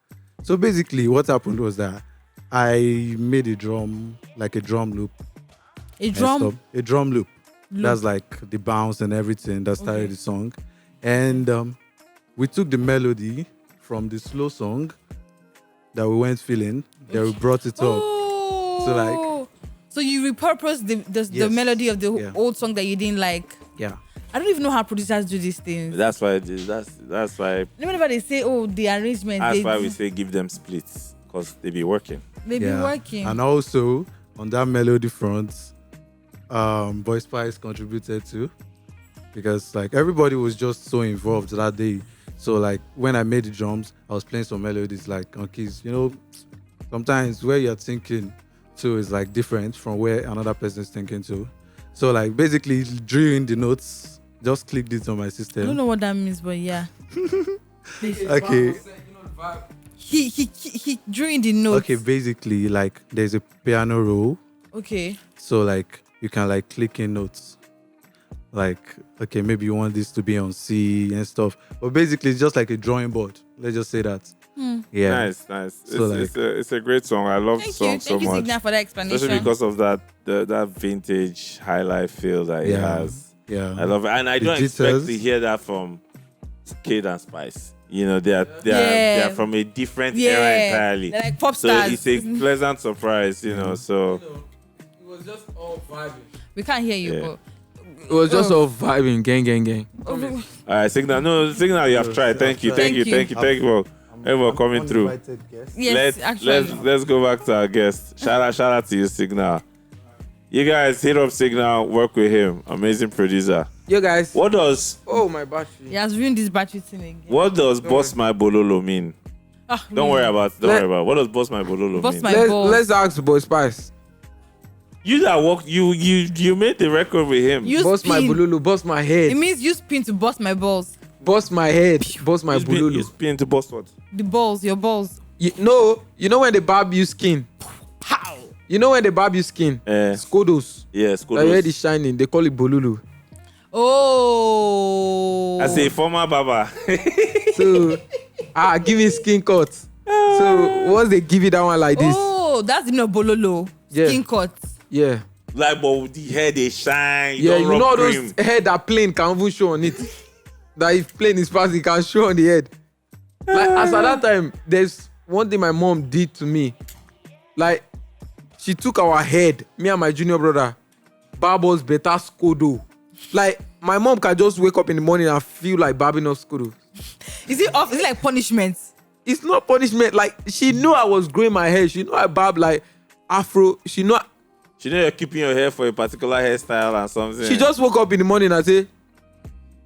So basically what happened was that I made a drum loop. A drum. A drum loop. That's like the bounce and everything that started the song. And we took the melody from the slow song that we weren't feeling, then we brought it up. So you repurposed the melody of the old song that you didn't like. Yeah. I don't even know how producers do these things. That's why it is. That's why. Whenever they say, the arrangement. That's why we say give them splits, because they be working. They be working. And also on that melody front, Boy Spice contributed too, because like everybody was just so involved that day. So like when I made the drums, I was playing some melodies like on keys. You know, sometimes where you're thinking to is like different from where another person is thinking to. So like basically drew in the notes, just clicked it on my system. I don't know what that means, but yeah. Okay. He drew in the notes. Okay, basically like there's a piano roll. Okay. So like you can like click in notes. Like, okay, maybe you want this to be on C and stuff. But basically it's just like a drawing board. Let's just say that. Yeah. Nice. So It's a great song. I love the song so Thank you, much. Signa, for that explanation. Especially because of that vintage high life feel that it has. Yeah. I love it. And I The don't expect jitters. to hear that from Khaid and Spice. You know, they are from a different era entirely. They're like pop So stars. it's a pleasant surprise, you know. So It was just all vibing. We can't hear you, Yeah. but It was just all vibing, gang. all right, Signal. No, Signal, you have tried. Thank you for everyone coming through. yes, actually. Let's go back to our guest. Shout out to you, Signal. You guys hit up Signal, work with him. Amazing producer. Yo guys. What does My battery. He has ruined this battery thing again. Boss my bololo mean? Don't worry about what does boss my bololo Boss mean? my balls. Let's ask Boy Spice. You that work you made the record with him. Use Boss my pin. bululu, boss my head. It means use pin to bust my balls. Boss my head, boss my You bululu. spin to boss what? The balls, your balls. You know when they barb you skin? How? You know when they barb you skin? Skodos. Yeah, Your head is shining. They call it bululu. Oh. As a former barber. So, give me skin cut. So once they give you that one like this, Oh, that's the no bololo. Yeah. Skin cut. yeah. Like, but with the hair they shine. Yeah, don't you rub know cream. those hair that plane can even show on it. That if plane is passing, it can show on the head. Like as at that time, there's one thing my mom did to me. Like she took our head, me and my junior brother, Barbos better Skodo. Like my mom can just wake up in the morning and feel like barbing us Skodo. Is it off? Is it like punishment? It's not punishment. Like she knew I was growing my hair. She knew I barb like afro. She know You're keeping your hair for a particular hairstyle and something. she just woke up in the morning and say,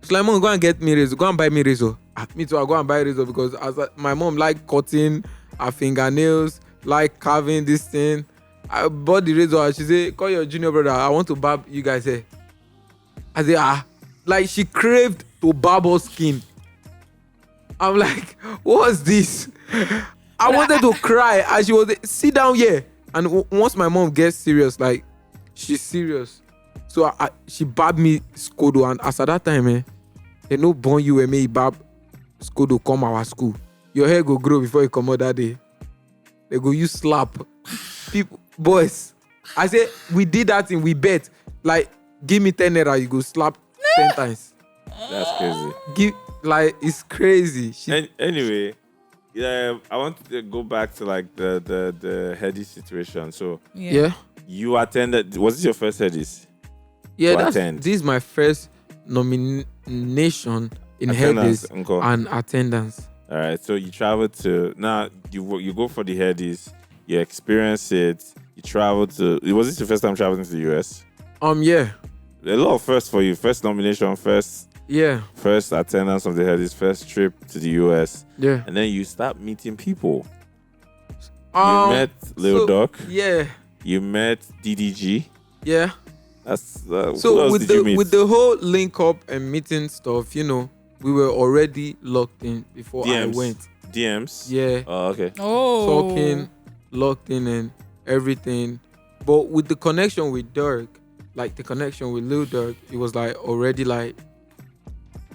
Slimon, go and get me razor. Go and buy me razor. Me too, I go and buy razor because my mom like cutting her fingernails, like carving this thing. I bought the razor and she said, call your junior brother. I want to barb you guys hair. I said, like she craved to barb her skin. I'm like, what's this? I wanted to cry and she was like, sit down here. And once my mom gets serious, like she's serious. So she barbed me Skodo, and as at that time, they no born you and me barb Skodo come our school. Your hair go grow before you come out that day. They go use slap. People, boys. I said we did that thing. We bet. Like give me 10 naira, you go slap 10 times. That's crazy. It's crazy. Anyway, yeah, I want to go back to like the heady situation. So Yeah. you attended. Was this your first headies? Yeah, attend. this is my first nomination in Attendance, headies uncle. and attendance. All right, so you travel to now. You go for the headies. You experience it. You travel to. Was this your first time traveling to the US? Yeah. A lot of firsts for you. First nomination. First attendance of the headies. First trip to the US. Yeah. And then you start meeting people. You Um, met Lil Durk. Yeah. You met DDG. Yeah. That's who else So did you meet? with the whole link up and meeting stuff, we were already locked in before I went. DMs. Yeah. Oh, okay. Oh. Talking, locked in and everything. But with the connection with Durk, like the connection with Lil Durk, it was like already like,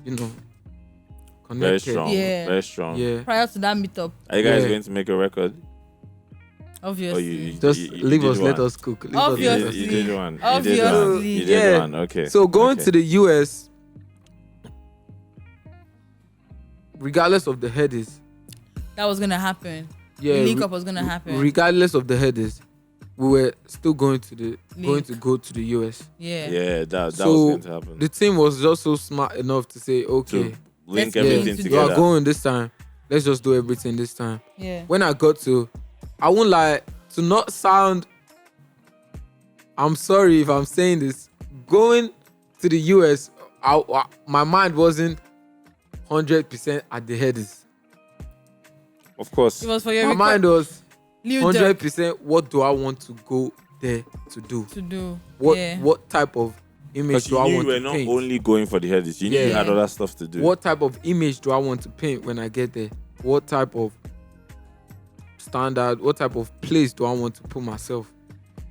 connected. Very strong. Yeah. Very strong. Yeah. Prior to that meetup, Are you guys Yeah. going to make a record? obviously. Just you leave did us, one. let us cook. Leave us, You let did, us you cook. did one. Obviously. You did Yeah. one. Okay. So going Okay. to the US, regardless of the headies, That was gonna happen. yeah, The link up was gonna happen. regardless of the headies, we were still going to Link. go to the US. Yeah. Yeah, that was So going to happen. the team was just so smart enough to say, okay, To link Let's everything get you are together. going this time. Let's just do everything this time. Yeah. When I got to, I won't lie, to not sound, I'm sorry if I'm saying this, going to the US, my mind wasn't 100% at the headies. Of course. It was for your My mind was Lil Durk 100% what do I want to go there to do? to do. What Yeah. what type of image Because do you I knew you want were to not paint? only going for the headies. You knew you Yeah. had other stuff to do. What type of image do I want to paint when I get there? What type of standard, what type of place do I want to put myself?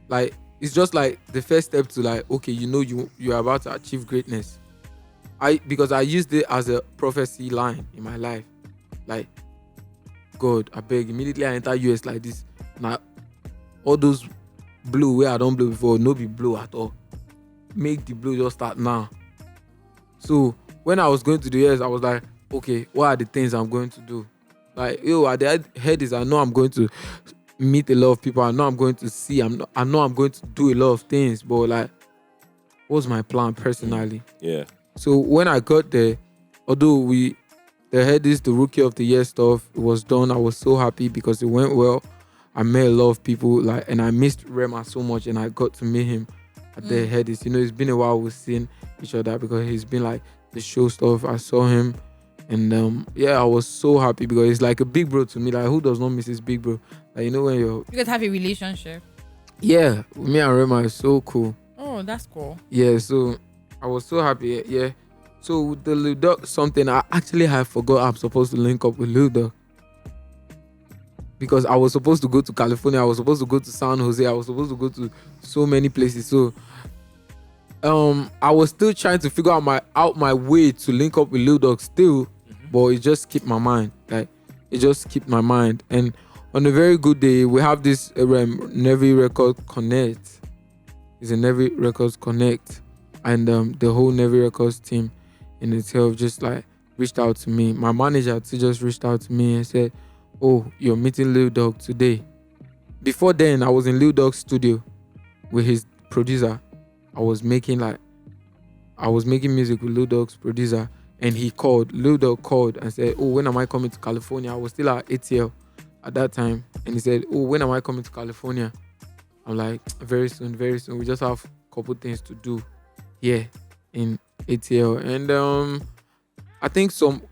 Like, it's just like the first step to like, okay, you're about to achieve greatness. Because I used it as a prophecy line in my life. Like, God, I beg, immediately I enter US like this. Now, all those blue where I don't blow before, no be blue at all. Make the blue just start now. So when I was going to the US, I was like, okay, what are the things I'm going to do? Like, at the head is I know I'm going to meet a lot of people. I know I'm going to see. I know I'm going to do a lot of things. But like, what's my plan personally? Yeah. So when I got there, although the head is the rookie of the year stuff, it was done. I was so happy because it went well. I met a lot of people, and I missed Rema so much, and I got to meet him at the head is. It's been a while we've seen each other because he's been like the show stuff. I saw him, and I was so happy because he's like a big bro to me. Like, who does not miss his big bro? Like, when You guys have a relationship. yeah, me and Rema is so cool. Oh, that's cool. Yeah, so I was so happy. Yeah. So with the Lil Durk something, I actually had forgot I'm supposed to link up with Lil Durk. Because I was supposed to go to California, I was supposed to go to San Jose, I was supposed to go to so many places. So I was still trying to figure out my way to link up with Lil Durk still, but it just kept my mind. Like, it just kept my mind. And on a very good day, we have this Navy Record Connect. He's in Nevi Records Connect, and the whole Nevi Records team in itself just like reached out to me. My manager too just reached out to me and said, "Oh, you're meeting Lil Durk today." Before then, I was in Lil Durk's studio with his producer. I was making music with Lil Durk's producer, and Lil Durk called and said, "Oh, when am I coming to California?" I was still at ATL at that time, and he said, "Oh, when am I coming to California?" I'm like, very soon, very soon. We just have a couple things to do here in ATL. And I think some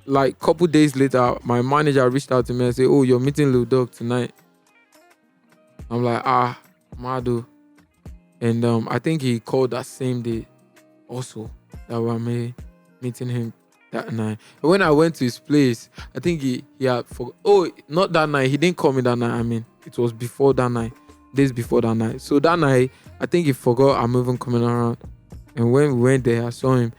like couple days later, my manager reached out to me and said, "Oh, you're meeting Lil Durk tonight." I'm like, Mado. And I think he called that same day also that we were meeting him that night. And when I went to his place, I think he had not that night. He didn't call me that night. I mean, it was before that night, days before that night. So that night, I think he forgot I'm even coming around. And when we went there, I saw him.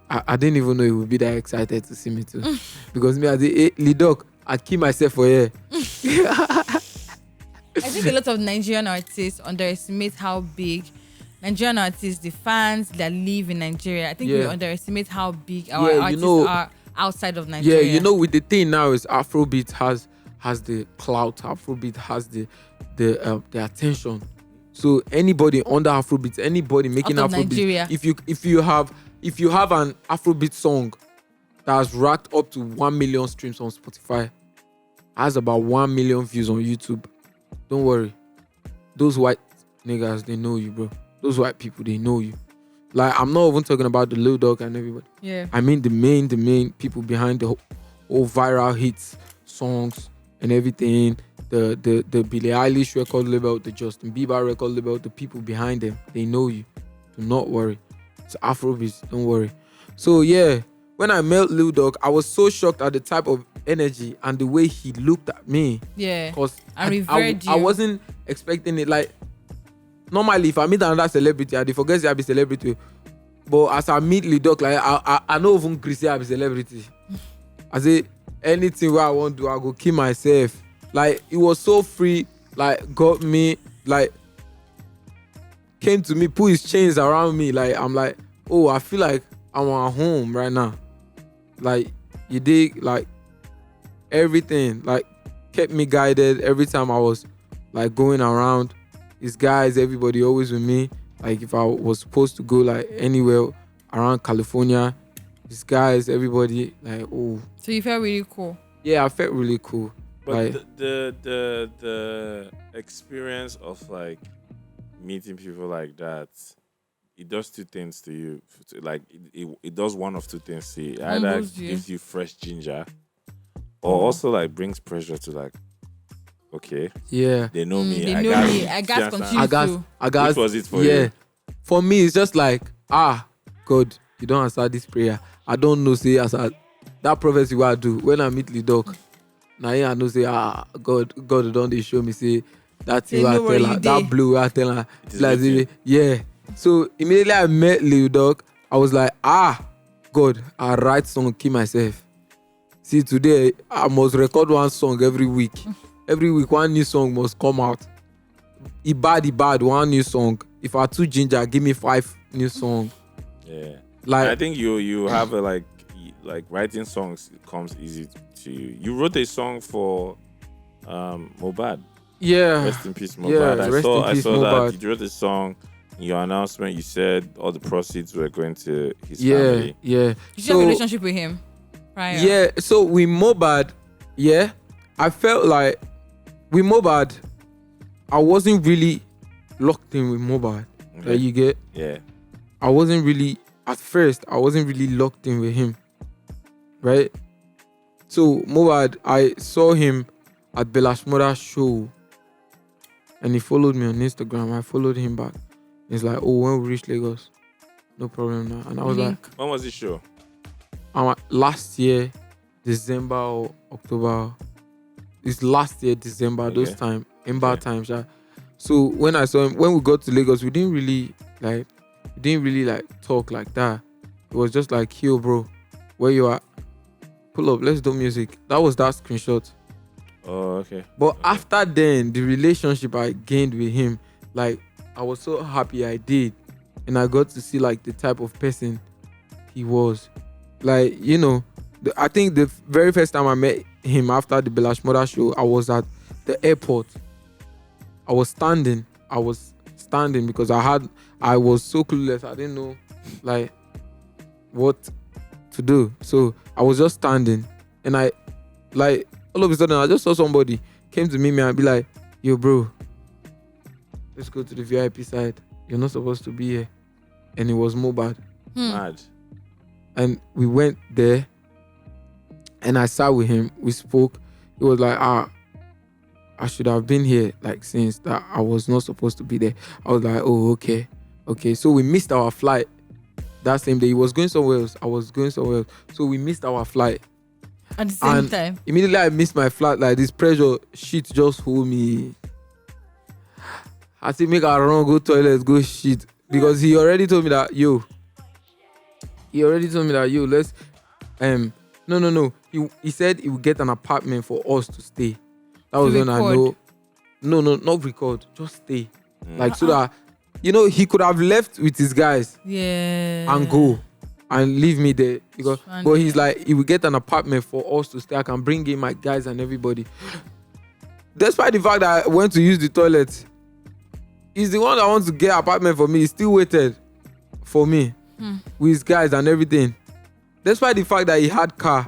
I didn't even know he would be that excited to see me too. Because me, I said, Lil Durk, I'd kill myself for here. I think a lot of Nigerian artists underestimate how big Nigerian artists, the fans that live in Nigeria, I think we underestimate how big our artists are outside of Nigeria. Yeah, with the thing now is Afrobeat has the clout. Afrobeat has the attention. So anybody under Afrobeat, anybody making Afrobeat, Nigeria. if you have an Afrobeat song that has racked up to 1 million streams on Spotify, has about 1 million views on YouTube, don't worry. Those white niggas, they know you, bro. Those white people, they know you. Like, I'm not even talking about the Lil Durk and everybody. Yeah. I mean the main people behind the whole viral hits, songs, and everything. The Billie Eilish record label, the Justin Bieber record label, the people behind them, they know you. Do not worry. It's Afrobeat, don't worry. So yeah, when I met Lil Durk, I was so shocked at the type of energy and the way he looked at me. Yeah. Because I wasn't expecting it. Like, normally if I meet another celebrity, I forget to be celebrity. But as I meet Lil Durk, like I know even Chris I be celebrity. I say anything where I want to do, I go kill myself. Like, it was so free, like got me, like came to me, put his chains around me. Like, I'm like, oh, I feel like I'm at home right now. Like, you dig, like everything, like kept me guided every time I was like going around. His guys, everybody always with me. Like, if I was supposed to go like anywhere around California, his guys, everybody, like, oh. So you felt really cool? Yeah, I felt really cool. But like, the experience of like meeting people like that, it does two things to you. Like, it does one of two things to you. Either gives you fresh ginger, or also like brings pressure to like, okay, yeah, they know me. They know me. I got confused. Which was it for you? Yeah, for me, it's just like, God, you don't answer this prayer. I don't know, say, as that prophecy what I do when I meet Lil Durk. Now I know, say, God don't they show me, say, that thing I tell her, that blue I tell her. Like, yeah. So immediately I met Lil Durk, I was like, God, I write song, keep myself. See, today I must record one song every week. Every week, one new song must come out. It bad, one new song. If I too ginger, give me 5 new songs. Yeah. Like, I think you have a like writing songs comes easy to you. You wrote a song for Mohbad. Yeah. Rest in peace, Mohbad. Yeah, I saw Mohbad. that you wrote a song. In your announcement, you said all the proceeds were going to his family. Yeah. Did you have a relationship with him prior? Yeah. So with Mohbad, yeah, I felt like with Mohbad, I wasn't really locked in with Mohbad. Okay. Like, you get? Yeah. I wasn't really locked in with him. Right? So Mohbad, I saw him at Belashmoda's show, and he followed me on Instagram. I followed him back. He's like, oh, when we reach Lagos, no problem now. And I was like, when was this show? Last year, December or October. It's last year, December, Okay. those time, Ember times. Yeah. So when I saw him, when we got to Lagos, we didn't really talk like that. It was just like, yo, bro, where you at? Pull up, let's do music. That was that screenshot. Oh, okay. But after then, the relationship I gained with him, like, I was so happy I did. And I got to see like the type of person he was. Like, you know, I think the very first time I met him after the Belash Mother show, I was at the airport. I was standing because I was so clueless. I didn't know like what to do. So I was just standing, and I like all of a sudden I just saw somebody came to meet me and be like, yo bro, let's go to the VIP side. You're not supposed to be here. And it was Mohbad. Mad. And we went there and I sat with him. We spoke. He was like, I should have been here like since that I was not supposed to be there. I was like, oh, okay. So we missed our flight that same day. He was going somewhere else. I was going somewhere else. So we missed our flight. At the same time. Immediately I missed my flight. Like this pressure shit just hold me. I said, make her run, go toilet, go shit. Because he already told me that, let's no. He said he would get an apartment for us to stay. That was when I know. No, not record. Just stay. Like so that he could have left with his guys. Yeah. And go and leave me there. But he's like, he will get an apartment for us to stay. I can bring in my guys and everybody. Despite the fact that I went to use the toilet, he's the one that wants to get an apartment for me. He still waited for me with his guys and everything. Despite the fact that he had car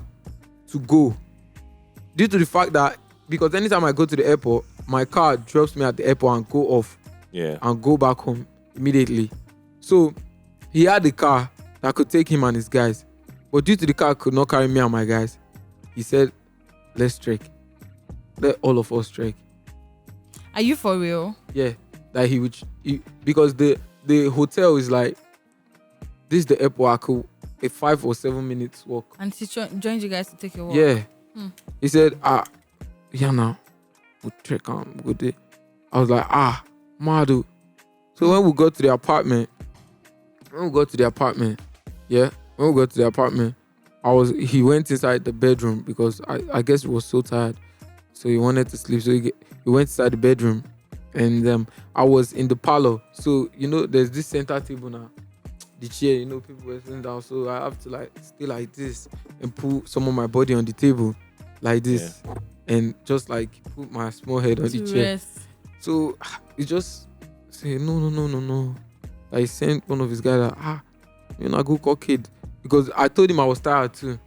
to go. Due to the fact that, because anytime I go to the airport, my car drops me at the airport and go off. Yeah. And go back home immediately. So he had the car that could take him and his guys. But due to the car could not carry me and my guys, he said, let's trek. Let all of us trek. Are you for real? Yeah. That because the hotel is like, this is the airport. I could a 5 or 7 minutes walk. And he joined you guys to take a walk? Yeah. He said, yeah, now we'll trek on. We'll do. I was like, Madu. So when we got to the apartment, he went inside the bedroom because I guess he was so tired. So he wanted to sleep. So he went inside the bedroom and I was in the parlor. So, there's this center table now. The chair, people were sitting down. So I have to like stay like this and put some of my body on the table like this. Yeah. And just like put my small head on the chair. Rest. So he just said, no. I sent one of his guys that, you're not go call Khaid. Because I told him I was tired too.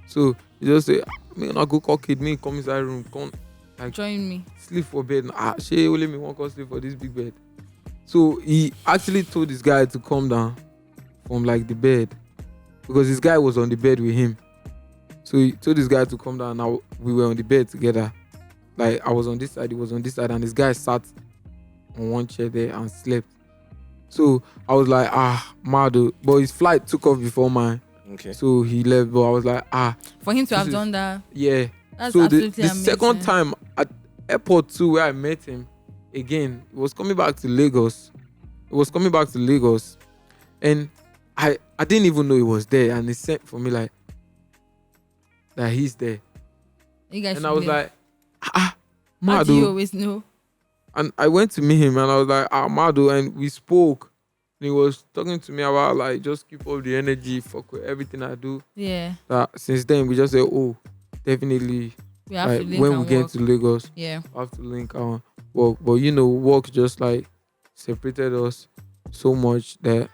So he just said, me not go call Khaid, me come inside room, come like join me. Sleep for bed. She only me won't come sleep for this big bed. So he actually told this guy to come down from like the bed. Because this guy was on the bed with him. So he told this guy to come down. Now we were on the bed together. Like I was on this side, he was on this side, and this guy sat on one chair there and slept. So I was like, Mado. But his flight took off before mine. Okay. So he left, but I was like, For him to have done that. Yeah. That's so absolutely the amazing. second time at airport 2 where I met him again, it was coming back to Lagos. And I didn't even know he was there, and he sent for me like that he's there. You guys and I was like, Mado. How do you always know? And I went to meet him and I was like, Mado, and we spoke. And he was talking to me about like just keep up the energy, fuck with everything I do. Yeah. That since then we just said, definitely we have like, to link when and we get work. to Lagos, yeah, we have to link our work. But work just like separated us so much that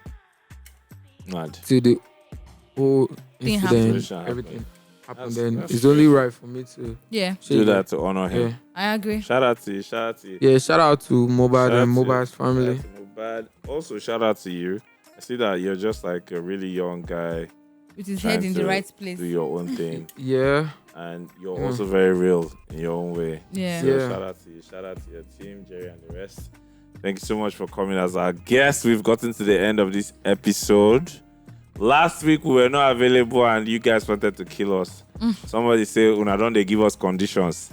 Mad. to the whole Thing incident, happened. everything happened. That's Then it's true. only right for me to do that to honor him. Yeah. I agree. Shout out to you. Yeah, shout out to Mohbad and Mohbad's family. Shout out to Mohbad. Also, shout out to you. I see that you're just like a really young guy. With his trying head in the to right place. Do your own thing. Yeah. And you're also very real in your own way. Yeah. So Yeah. shout out to you. Shout out to your team, Jerry and the rest. Thank you so much for coming as our guest. We've gotten to the end of this episode. Last week we were not available and you guys wanted to kill us. Somebody say, Una don't they give us conditions.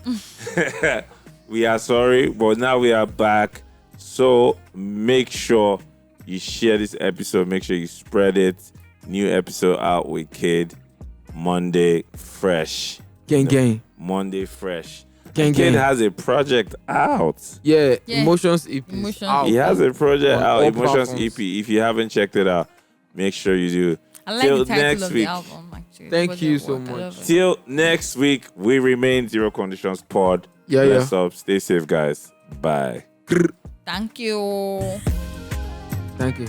We are sorry, but now we are back. So make sure you share this episode. Make sure you spread it. New episode out with Khaid. Monday fresh. Gang. Monday fresh. Gang, Kid gang. has a project out. Yeah, Yeah. Emotions EP. Emotions. Out. He has a project On out, all Emotions platforms. EP. If you haven't checked it out, make sure you do. I like Till the title next of week. the album. Actually, Thank It you wasn't so work. I much. love it. Till next week, we remain Zero Conditions Pod. Yeah, Bless yeah. up. Stay safe, guys. Bye. Thank you. Thank you.